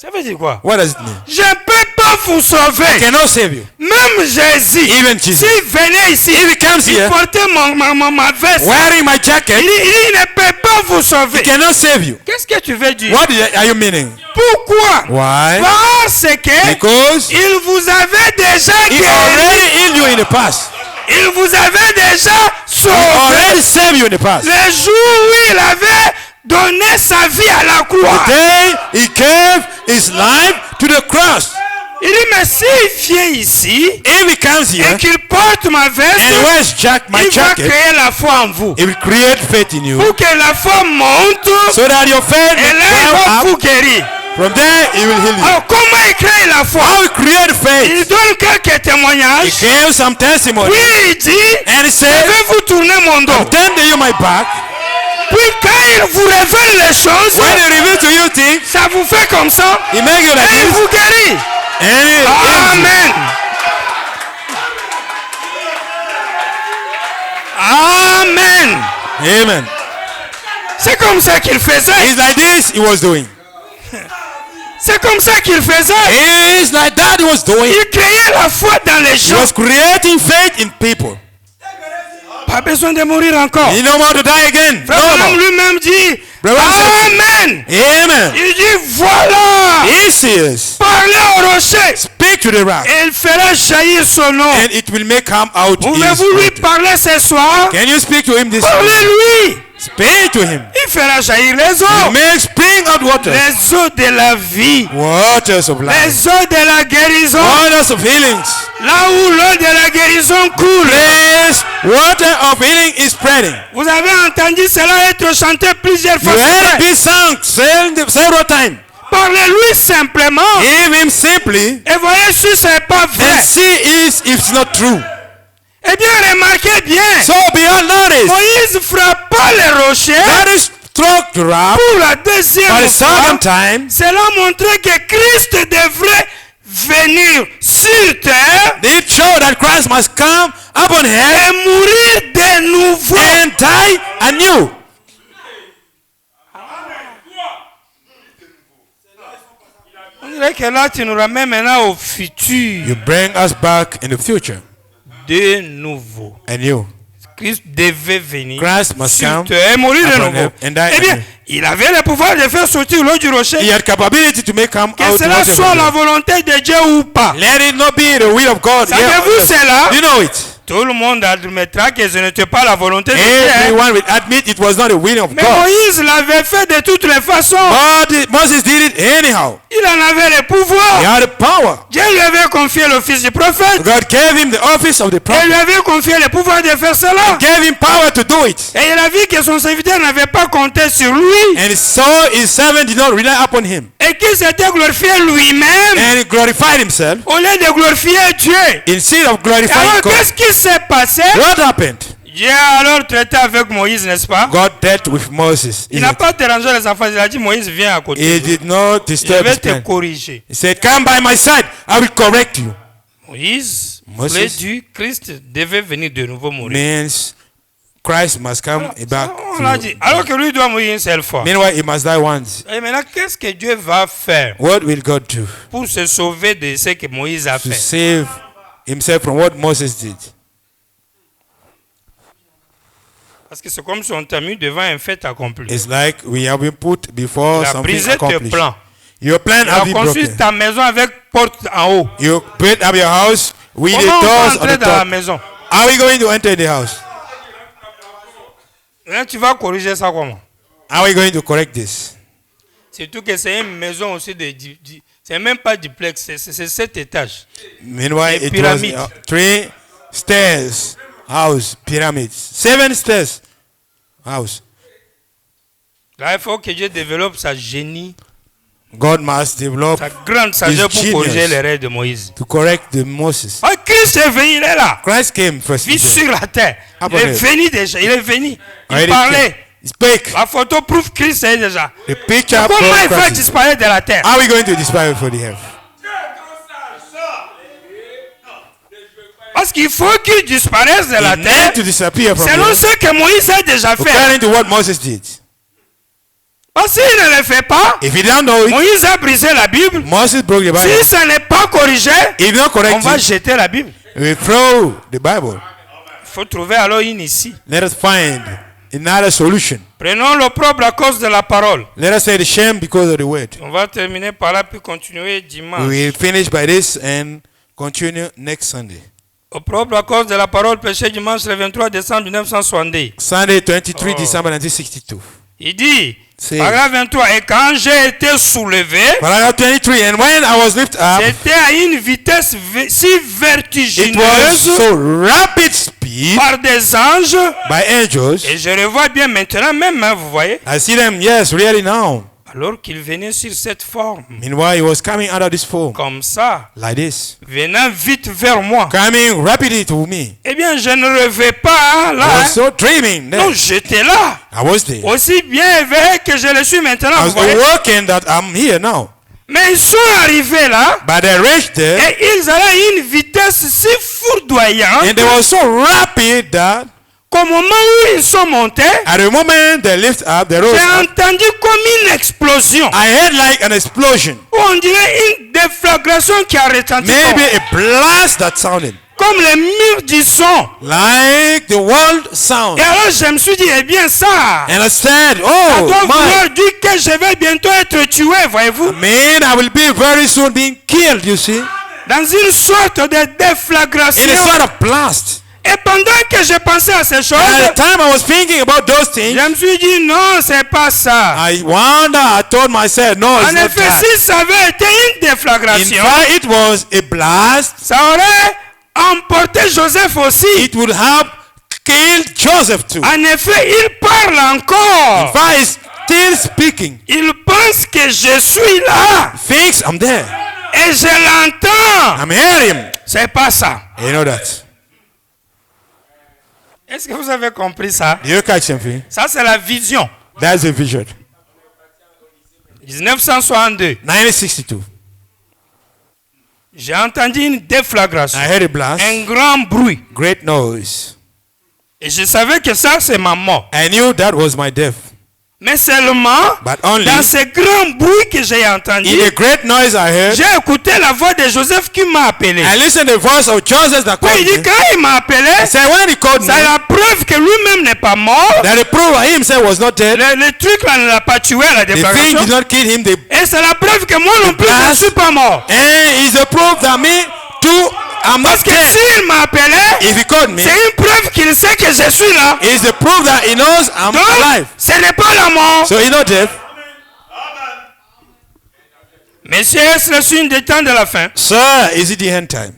Ça veut dire quoi? What does it mean? Je ne peux pas vous I sauver. cannot save you. Même Jésus, Even Jesus. s'il venait ici, If he comes il here, portait ma veste. wearing my jacket, Il ne peut pas vous he sauver. cannot save you. Qu'est-ce que tu veux dire? What are you meaning? Pourquoi? Why? Parce que Because il vous avait déjà he guéri. already healed you in the past. Il vous avait déjà He sauvé. already saved you in the past. Le jour où il avait donné sa vie à la croix. The day he gave his life to the cross. Il dit, mais s'il vient ici If he comes et here qu'il porte ma veste, and wears my il va jacket, créer la foi en vous. it will create faith in you Pour que la foi monte, so that your faith et will là, il va climb up. vous guérir. From there, he will heal you. Alors, comment il crée la foi? How he create faith? Il donne quelques He témoignages. gave some testimony. Puis il dit, And he je said, vais vous tourner mon dos. turn to you my back. Puis quand il vous révèle les choses, When he reveals to you things, ça vous fait comme ça. he make you like Et il this. vous guérit. And he heals you. Amen. Amen. Amen. C'est comme ça qu'il faisait. It's like this he was doing. C'est comme ça qu'il faisait. It's like that he was doing. Il créait la foi dans les He gens. was creating faith in people. Pas besoin de mourir encore. He no more to die again. Frère No Branham more. lui-même dit, Branham said- Amen. Amen. Il dit, voilà, He says, parlez au rocher. speak to the rock, Et il fera jaillir son nom. and it will make come out his Pouvez-vous lui water. parler ce soir? Can you speak to him this morning? Parlez-lui. Speak to him. Il fera jaillir les He eaux. makes spring out waters. Les eaux de la vie. Waters of life. Les eaux de la guérison. Waters of healings. Là où l'eau de la guérison coule. Place water of healing is spreading. Vous avez entendu cela être chanté plusieurs You fois. heard this song several times. Parlez-lui simplement. Give him simply Et voyez si ce n'est pas vrai. and see if it's not true. Eh bien, remarquez bien. So beyond notice, Moïse frappa les rochers that is struck the rock pour la for deuxième the fois. second time. Cela montrait que Christ devrait venir sur terre It showed that Christ must come upon et earth mourir de nouveau. and die anew. On dirait que là, tu nous ramènes maintenant au futur. You bring us back in the future De nouveau. anew. Christ devait venir Christ must sur come terre et mourir de upon nouveau. earth and die Eh bien, anew. il avait le pouvoir de faire sortir l'eau du rocher. He had capability to make come Que out cela water soit from la there. volonté de Dieu ou pas. Let it not be the will of God. Savez-vous cela? You know it. Tout le monde admettra que ce n'était pas la volonté de Dieu. Everyone will admit it was not the will of Mais God. Moïse l'avait fait de toutes les façons. But Moses did it anyhow. Il en avait le pouvoir. He had the power. Dieu lui avait confié l'office du prophète. God gave him the office of the Et prophet. lui avait confié le pouvoir de faire cela. Gave him power to do it. Et il a vu que son serviteur n'avait pas compté sur lui. And so his servant did not rely upon him. Et qu'il s'était glorifié lui-même. And he glorified himself Au lieu de glorifier Dieu. instead of Et glorifying alors, God. qu'est-ce qui s'est passé? What happened? Dieu a alors traité avec Moïse, n'est-ce pas? God dealt with Moses. Il n'a pas dérangé les enfants. Il a dit, Moïse, viens à côté. He did not Je disturb vais his te plan. corriger. He said, come by my side. I will correct you. Moïse Moses voulait dire Christ devait venir de nouveau mourir. Means Christ must come back. On l'a dit. Alors que lui doit mourir une seule fois. Meanwhile, he must die once. Et maintenant, qu'est-ce que Dieu va faire What will God do pour se sauver de ce que Moïse a to fait? save himself from what Moses did? Parce que c'est comme si on t'a mis devant un fait accompli. It's like we have been put before Il a something brisé tes accomplished. plans. Your plan Il has a been construit broken. ta maison avec porte en haut. You built up your house with the Comment on doors va on entrer the dans la top. maison? Are we going to enter the house? Là, tu vas corriger ça comment? Are we going to correct this? Surtout que c'est une maison aussi c'est même pas duplex, c'est 7 étages. Meanwhile, A it pyramid. was 3 stairs house, pyramids. 7 stairs house. Là, il faut que Dieu développe sa génie, God must develop sa grande sagesse pour genius. corriger les rêves de Moïse. to correct the Moses. Oh, Christ est venu, il est là. Christ came first. Vit sur la terre. Il Upon est earth. venu déjà, il est venu. Il Already parlait. came. He spake. La photo prouve Christ est déjà. The picture Comment il of fait Christ. disparaître de la terre? Are we going to display for the heaven? Parce qu'il faut qu'il disparaisse de la He terre need to disappear from selon the ce que Moïse a déjà fait. according to what Moses did. Parce qu'il ne le fait pas, If you don't know it, Moïse a brisé la Bible. Moses broke the Bible. Si ça n'est pas corrigé, If you don't on correct va it, jeter la Bible. we throw the Bible. Il faut trouver alors une ici. Let us find another solution. Prenons l'opprobre à cause de la parole. Let us say the shame because of the word. On va terminer par là puis continuer We dimanche. will finish by this and continue next Sunday. Opprobre à cause de la parole péché dimanche le 23 décembre 1962. Sunday, 23 Oh. December 1962. Il dit, C'est- paragraphe 23, et quand j'ai été soulevé, Paragraph 23. And when I was lifted up, c'était à une vitesse si it was vertigineuse so rapid speed par des anges. by angels. Et je le vois bien maintenant même, hein, vous voyez. I see them, yes, really now. Alors qu'il venait sur cette forme, Meanwhile, he was coming out of this form comme ça, like this, venant vite vers moi. coming rapidly to me. Eh bien, je ne rêvais pas, hein, là. I hein. was so dreaming Non, that j'étais là. I was there. Aussi bien éveillé que je le suis maintenant, I vous was voyez. working that I'm here now. Mais ils sont arrivés là, But they reached there, et ils allaient à une vitesse si foudroyante and they were so rapid that qu'au moment où ils sont montés, at the moment they lift up, they rose j'ai up, entendu comme une explosion. I heard like an explosion. Ou on dirait une déflagration qui a retenti. Maybe a blast that sounded Comme les murs du son. like the world sound. Et alors je me suis dit, eh bien ça, And I said, ça oh doit my, vouloir dire que je vais bientôt être tué, voyez-vous. man, I will be very soon being killed, you see, Dans une sorte de in a déflagration. sort of blast. Et pendant que je pensais à ces choses, At the time I was thinking about those things, je me suis dit, non, c'est pas ça. I told myself, no, it's En not effet, that. si ça avait été une In déflagration, fact, it was a blast. ça aurait emporté Joseph aussi. It would have killed Joseph too. En effet, il parle In encore. fact, he's still speaking. Il pense que je suis là. Thinks I'm there. Et je l'entends. I'm hearing him. C'est pas ça. You know that. Est-ce que vous avez compris ça? Do you catch something? Ça, c'est la vision. That's a vision. 1962. 1962. J'ai entendu une déflagration. I heard a blast. Un grand bruit. Great noise. Et je savais que ça, c'est ma mort. I knew that was my death. Mais seulement, But only dans ce grand bruit que j'ai entendu, in a great noise I heard, j'ai écouté la voix de Joseph qui m'a appelé. I listened to the voice of Joseph that Puis called il dit, me. quand il m'a appelé, He said, when he called me, c'est la preuve que lui-même n'est pas mort. that the proof of himself was not dead. Le truc là ne l'a pas tué à la The thing déflagration. did not kill him. Et c'est la preuve que moi non plus, je ne blast. suis pas mort. And it's a proof that me too, I'm not Parce que dead. s'il m'a appelé, If he called me, c'est une preuve qu'il sait que je suis là. it's the proof that he knows I'm Donc, alive. ce n'est pas la mort. So he's not dead. Messieurs, est-ce le signe des temps de la fin? Sir, is it the end time?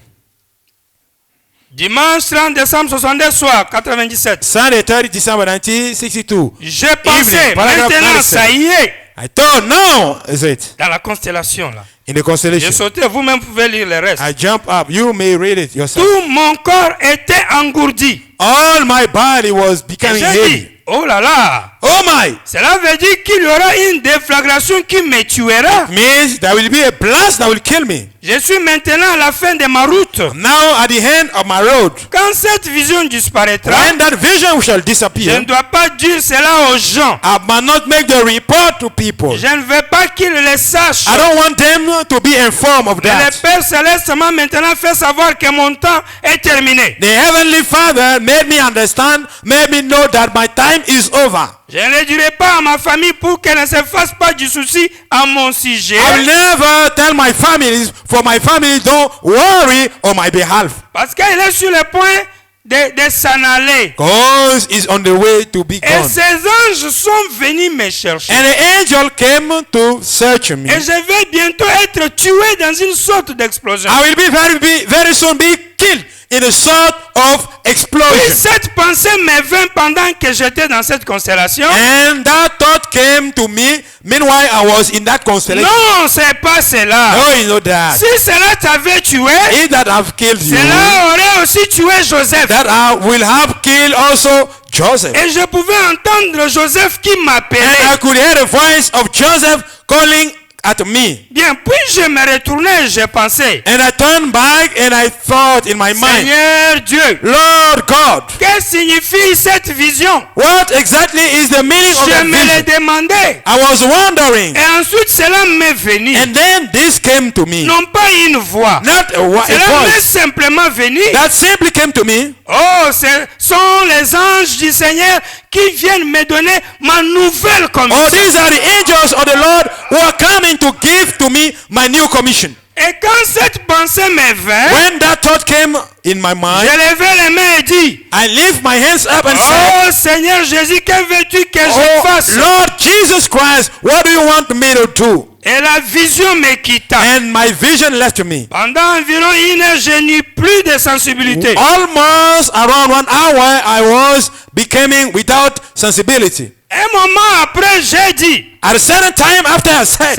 Dimanche 30 décembre 62 soir 97. Sunday 30 December 1962. J'ai pensé, Evening, paragraph maintenant 97. ça y est, I thought, no, is it? dans la constellation là. In the J'ai constellation. sauté, vous-même pouvez lire le reste. I jump up. You may read it yourself. Tout mon corps était engourdi. All my body was Et becoming j'ai heavy. dit, oh là là, Oh my! cela veut dire qu'il y aura une déflagration qui me tuera. Means there will be a blast that will kill me. Je suis maintenant à la fin de ma route. Now at the end of my road, Quand cette vision disparaîtra, when that vision shall je ne disappear, dois pas dire cela aux gens. I must not make the report to people. Je ne veux pas qu'ils le sachent. I don't want them to be informed of Mais le that. Père Céleste m'a maintenant fait savoir que mon temps est terminé. The Heavenly Father made me understand, made me know that my time is over. Je ne le dirai pas à ma famille pour qu'elle ne se fasse pas du souci à mon sujet. I will never tell my family, for my family don't worry on my behalf. Parce qu'il est sur le point de s'en aller. Because he's on the way to be Et gone. ces anges sont venus me chercher. And the angel came to search me. Et je vais bientôt être tué dans une sorte d'explosion. I will very soon be killed in a sort of Puis explosion. cette pensée me vint pendant que j'étais dans cette constellation. And that thought came to me. Meanwhile, I was in that constellation. Non, c'est pas cela. No, you know that. Si cela t'avait tué, If that have killed you, cela aurait aussi tué Joseph. that I will have killed also Joseph. Et je pouvais entendre Joseph qui And I m'appelait. could hear the voice of Joseph calling at me. Bien, puis je me retournais, je pensais, And I turned back and I thought in my mind, Seigneur Dieu, Lord God, que signifie cette vision? what exactly is the meaning of Je that me le vision? demandais. I was wondering. Et ensuite, cela m'est venu. And then this came to me. Non pas une voix. Not a Cela m'est voice. simplement venu. That simply came to me. Oh, ce sont les anges du Seigneur qui viennent me donner ma nouvelle Oh, commission. these are the angels of the Lord who are coming to give to me my new commission. Et quand cette pensée me vint, When that thought came in my j'ai mind, levé les mains et dit, I lift my hands up and said, oh Seigneur Jésus, que veux-tu que je Oh, fasse? Lord Jesus Christ, what do you want me to do? Et la vision me quitta. And my vision left me. Pendant environ 1 heure, je n'eus plus de sensibilité. Almost around 1 hour, I was becoming without sensibility. Un moment après, j'ai dit, At a certain time after I said,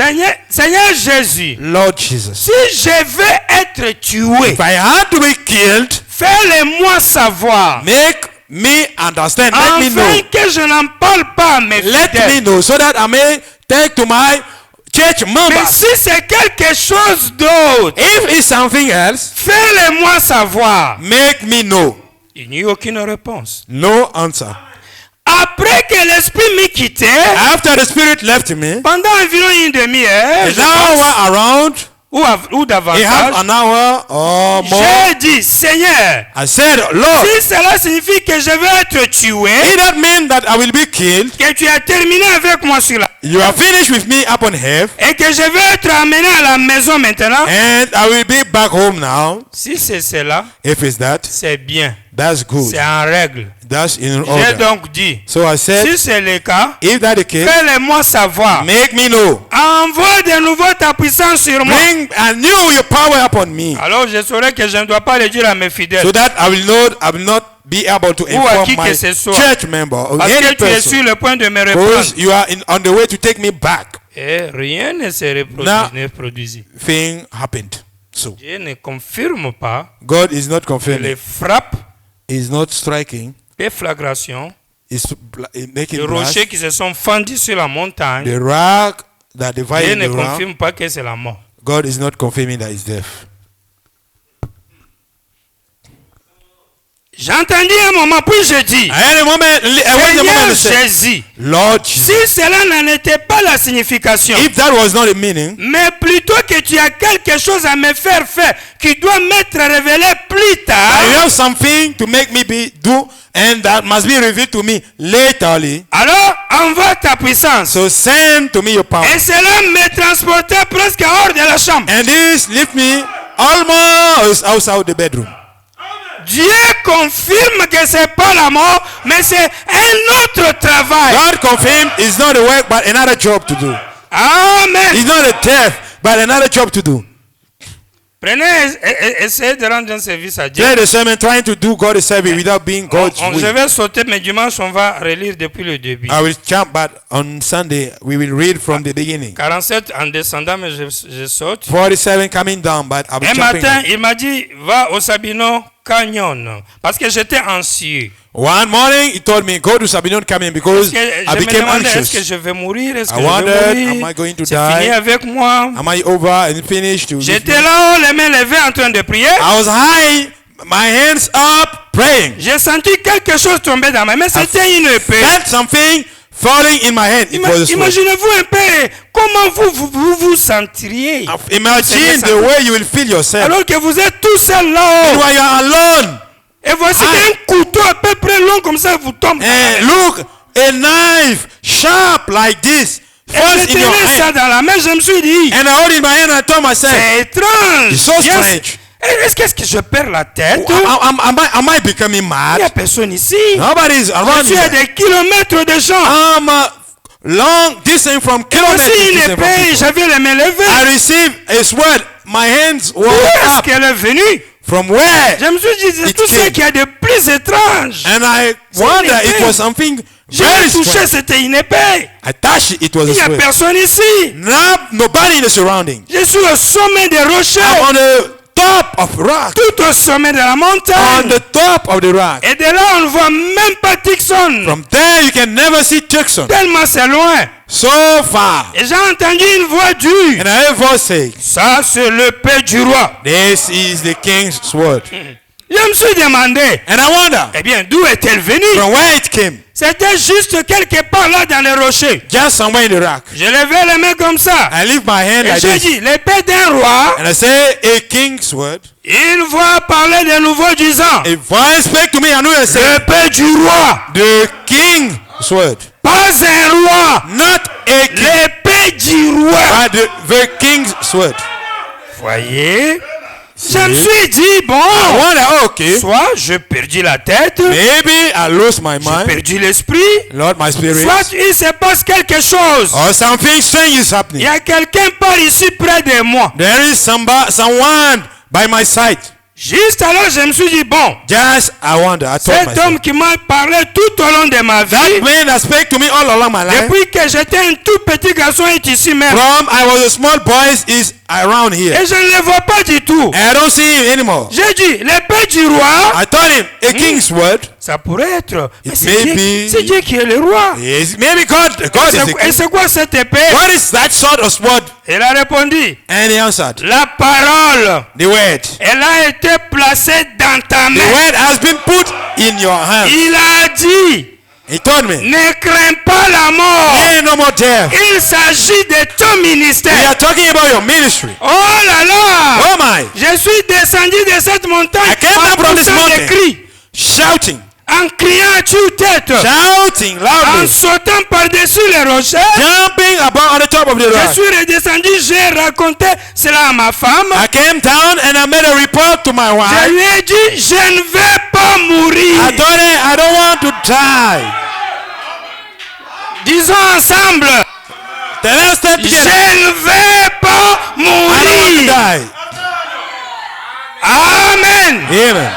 Seigneur Jésus, Lord Jesus, si je vais être tué, if I had to be killed, fais-le-moi savoir. make me understand. Let me Afin know. que je n'en parle pas à mes Let me fidèles. know so that I may take to my church Mais members. si c'est quelque chose d'autre, If it's something else, fais-le-moi savoir. make me know. Il n'y eut aucune réponse. No answer. Après que l'esprit m'eut quitté, After the spirit left me, pendant environ 1 demi-heure, an je hour pense, around, ou a half davantage, an hour or more, j'ai dit, Seigneur, I said, Lord, si cela signifie que je vais être tué, it that mean that I will be killed, que tu as terminé avec moi sur la you are finished with me upon earth, et que je vais être amené à la maison maintenant, and I will be back home now. si c'est cela, If it's that, c'est bien. That's good. C'est en règle. That's in J'ai order. donc dit, So I said, si c'est le cas, if that the case, fais-le-moi savoir. make me know. Envoie de nouveau ta puissance sur moi. Bring anew your power upon me, Alors je saurai que je ne dois pas le dire à mes fidèles. so that I will not be able to Ou à inform qui my que ce soit. church member or Parce que any tu es sur person. le point de me Because reprendre. you are on the way to take me back. Et rien ne se reproduisit. Thing happened. So Dieu ne confirme pas God is not que confirming. les frappes, He's not striking. déflagrations, He's les making blast. rochers qui se sont fendus sur la montagne, The rock that Dieu divided ne the rock. confirme pas que c'est la mort. God is not confirming that he's deaf. J'ai entendu un moment, puis je dis, At any moment, when the moment Seigneur is said, Jésus, Lord Jesus, si cela n'en était pas la signification, if that was not the meaning, mais plutôt que tu as quelque chose à me faire faire qui doit m'être révélé plus I tard, have something to make me do, and that must be revealed to me laterly. alors envoie ta puissance. So send to me your power. Et cela me transportait presque hors de la chambre. And this lift me almost outside the bedroom. Dieu confirme que c'est pas la mort, mais c'est un autre travail. God confirmed it's not a work, but another job to do. Amen. It's not a death, but another job to do. Prenez, essayez de rendre un service à Dieu. Play the sermon trying to do God's service without being God's Je will. vais sauter, mais dimanche, on va relire depuis le début. I will jump, but on Sunday we will read from the beginning. 47 en descendant, mais je saute. 47 coming down, but I will Un jumping. matin, il m'a dit, va au Sabino Canyon. Parce que j'étais anxieux. One morning he told me go to Sabinon Canyon because Parce que I je me became demandais, est-ce que anxious. je vais mourir? Est-ce que I je wondered, vais am I mourir? going to C'est fini die? avec moi. Am I over and finished? To J'étais là-haut, les mains levées en train de prier. I was high, my hands up, praying. J'ai senti quelque chose tomber dans ma main. C'était une épée. Felt something falling in my hand. It was a sword. Imaginez-vous un peu comment vous sentiriez. Imagine the way you will feel yourself. Alors que vous êtes tout seul là-haut. While you are alone. Et voici qu'un couteau à peu près long comme ça vous tombe. And look, a knife sharp like this Et falls je in your tenais ça hand. dans la main, je me suis dit, And I hold it in my hand and I told myself, c'est étrange. it's so strange. Est-ce que je perds la tête? Am I becoming Il n'y mad? a personne ici. Nobody's Je around suis à here. des kilomètres de gens. I'm long distance from Et kilometers. voici une distance from épée, people. j'avais les mains levées. I received a sword. My hands were Où est-ce up. qu'elle est venue? From where? Je me suis dit, c'est It tout ce came. qu'il y a de plus étrange. And I wonder épée. it was something J'ai very touché, strange. c'était une épée. I touched it. It was Il a n'y a sword. personne ici. Nobody in the surrounding. Je suis au sommet des rochers. I'm on the top of rock. Tout au sommet de la On montagne. the top of the rock. Et de là, on ne voit même pas Tixon. From there you can never see Jackson. Tellement c'est loin. So far. Et j'ai entendu une voix dure. And I heard a voice say, Ça, c'est l'épée du roi. this is the king's sword. Je me suis demandé, And I wonder, eh bien, d'où est-elle venue? from where it came. C'était juste quelque part là dans les rochers. Just somewhere in the rock. Je levais les mains comme ça. I lift my hand Et like j'ai this. dit, l'épée d'un roi, And I say, a king's sword. il va parler de nouveau disant, A voice spake to me and I say, l'épée du roi, the king's sword. pas un roi, Not a king, l'épée du roi. but the king's sword. Voyez? Je me suis dit, bon, I wonder, okay, soit je perdis la tête, maybe I lost my j'ai mind, perdu l'esprit, Lord, my spirit, soit il se passe quelque chose. or something strange is Il happening. y a quelqu'un par ici près de moi. There is someone by my side. Juste alors, je me suis dit, bon, Just, I wonder, I told cet myself. homme qui m'a parlé tout au long de ma That vie, man that spake to me all along my life, depuis que j'étais un tout petit garçon, est ici même. from I was a small boy, is around here. Et je ne le vois pas du tout. And I don't see him anymore. J'ai dit, l'épée du roi, I told him, a king's word. ça pourrait être. Mais It c'est may Dieu, be- c'est Dieu qui est le roi. Yes, maybe God is the Et king. c'est quoi cette épée? What is that sort of sword? Il a répondu, And he answered, la parole, the word. elle a été placée dans ta The main. word has been put in your hand. Il a dit, He told me, ne crains pas la mort. hey, no more death. Il s'agit de ton We ministère. are talking about your ministry. Oh là là! Oh my. Je suis descendu de cette montagne I came en down from this poussant des mountain. cris. Shouting. en criant à tue-tête, shouting en loudly, sautant par-dessus les rochers. jumping above on the top of the Je rock. suis redescendu, j'ai raconté cela à ma femme. I came down and I made a report to my Je wife. lui ai dit, je ne vais pas mourir. I told her I don't want to die. Disons ensemble, Then I step je together. ne vais pas I don't want to mourir. die. Amen. Amen.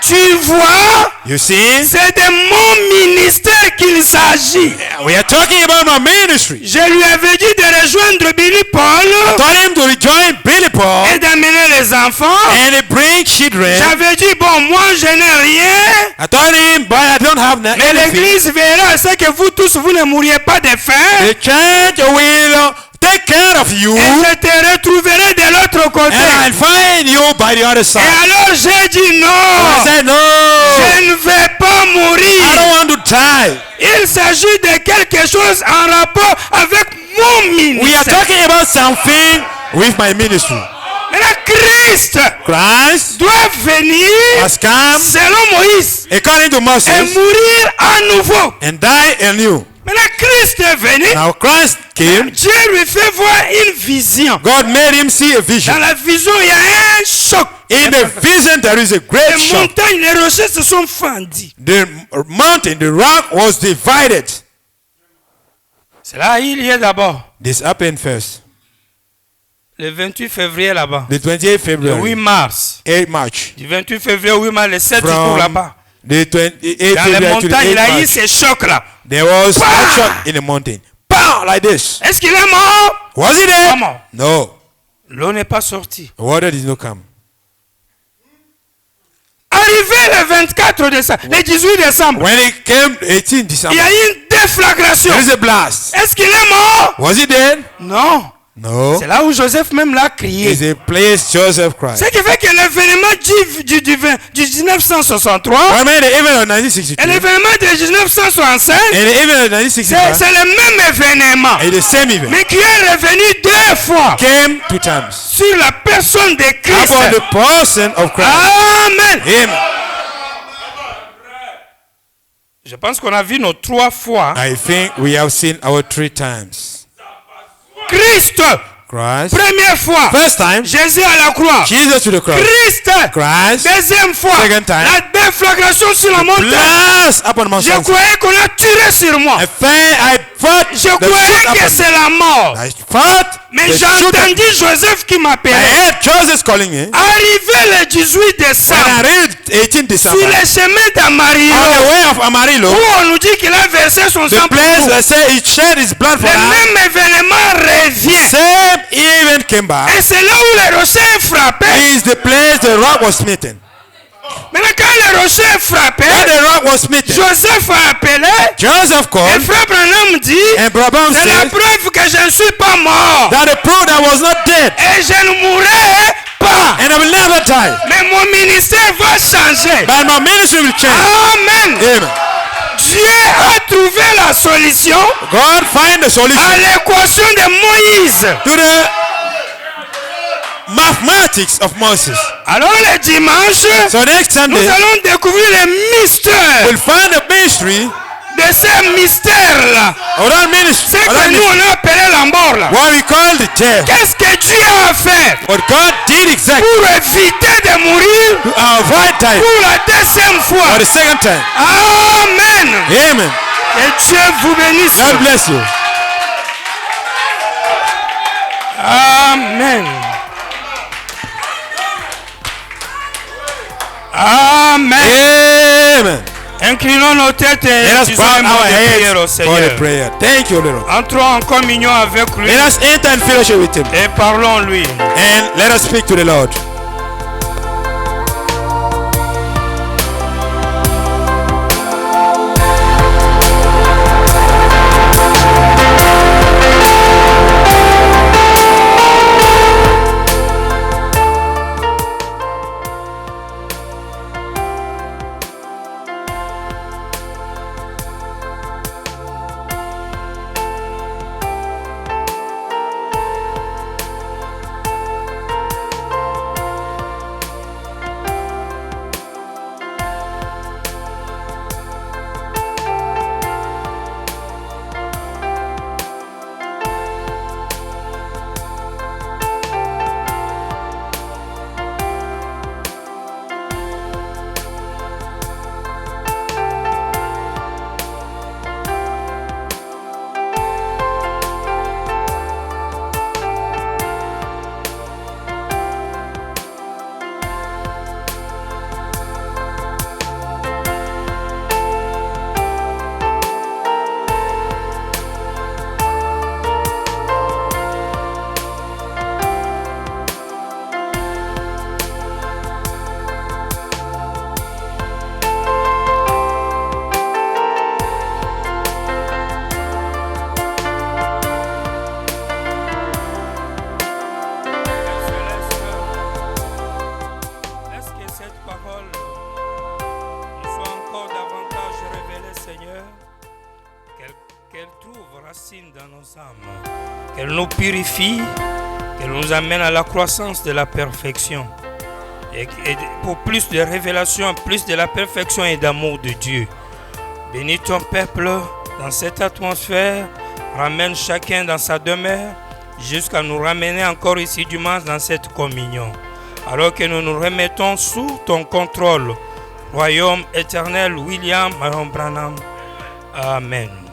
Tu vois, You see, c'est de mon ministère qu'il s'agit. we are talking about my ministry. Je lui avais dit de rejoindre Billy Paul Told him to rejoin Billy Paul et d'amener les enfants. and bring children. J'avais dit, bon, moi je n'ai rien, I told him, but I don't have mais anything. l'église verra à ce que vous tous, vous ne mourriez pas de faim. The church will take care of you, Et je te retrouverai de l'autre côté. and I'll find you by the other Et side. alors j'ai dit I non, said, no, je ne vais pas I mourir. don't want to die. Il s'agit de quelque chose en rapport avec mon We are ministère. talking about something with my ministry. Maintenant, Christ Christ doit venir has come selon Moïse according to et Moses mourir à nouveau. and die anew. Maintenant, Christ est venu. Now Christ came. Dieu lui fait voir une vision. God made him see a vision. Dans la vision, il y a un choc. In the vision, there is a great Les shock. montagnes, les rochers se sont fendus. The mountain, the rock was divided. C'est là il y est d'abord. This happened first. Le 28 février là-bas. The 28th Le 8 February, mars. 8 March. Du 28 février au 8 mars, les 7 jours From là-bas. the 28th Dans les February to the montagnes, 8th il a eu March, ces chocs-là. there was Bah! a shock in the mountain. Pow! Like this. Est-ce qu'il est mort? Was he there? Comment? No. L'eau n'est pas sortie. The water did not come. Arrivé le 24 décembre, le 18 décembre, When it came 18 il y December, a eu une déflagration. there is a blast. Est-ce qu'il est mort? Was he dead? Non. No. C'est là où Joseph même l'a crié. It's a place Joseph Christ. Ce qui fait que l'événement du 1963 I mean, the event of et 1962 l'événement de 1965, and the event of 1965 c'est le même événement, are the same event. mais qui est revenu deux fois Came 2 times. sur la personne de Christ. About the person of Christ. Amen. Amen. Je pense qu'on a vu nos 3 fois. I think we have seen our 3 times. Christ, Christ. première fois. First time, Jésus à la croix. Jesus to the cross. Christ, Christ. deuxième fois. Second time. La déflagration sur la montagne. Blast upon Mount Je Sinai. croyais qu'on a tiré sur moi. I thought Je the croyais shoot que upon c'est la mort. me. I thought Mais the j'ai shoot upon entendu Joseph qui I m'appelait. heard Joseph calling me. Arrivé le 18 When décembre, I read 18 sur December, le chemin on the d'Amarillo, way of Amarillo, où on nous dit qu'il a versé son the sang pour place nous. that say he shed his blood for Le us, même événement revient. same event came back. Et c'est là où le rocher est frappé. Is the place the rock was smitten. Maintenant, quand le rocher est frappé, When the rock was smitten, Joseph a appelé. Joseph Et called, frère Branham dit, and Brabham c'est la said preuve que je ne suis pas mort. that the proof that I was not dead, Et je ne mourrai pas. and I will never die. Mais mon ministère va changer. But my ministry will change. Amen. Amen. Dieu a trouvé la solution God find the solution à l'équation de Moïse. to the mathematics of Moses. Alors le dimanche, So next nous Sunday, allons découvrir le mystère we'll find the ministry de ce mystère-là. of that ministry. C'est que nous on a appelé la mort là. What we call the death. Qu'est-ce que Dieu a fait What God did exactly pour éviter de mourir to avoid time pour la deuxième for fois? the second time. Amen. Amen. Et Dieu vous bénisse. God bless you. Amen. Amen. Amen. Inclinons nos têtes et Let us disons bow un mot our de prière au heads for the Seigneur. prayer. Thank you, Lord. Entrons en communion avec lui Let us enter in fellowship with Him et parlons-lui. and let us speak to the Lord. qu'elle nous purifie, qu'elle nous amène à la croissance de la perfection. Et pour plus de révélations, plus de la perfection et d'amour de Dieu. Bénis ton peuple dans cette atmosphère, ramène chacun dans sa demeure, jusqu'à nous ramener encore ici dimanche dans cette communion. Alors que nous nous remettons sous ton contrôle. Royaume éternel, William Marion Branham. Amen.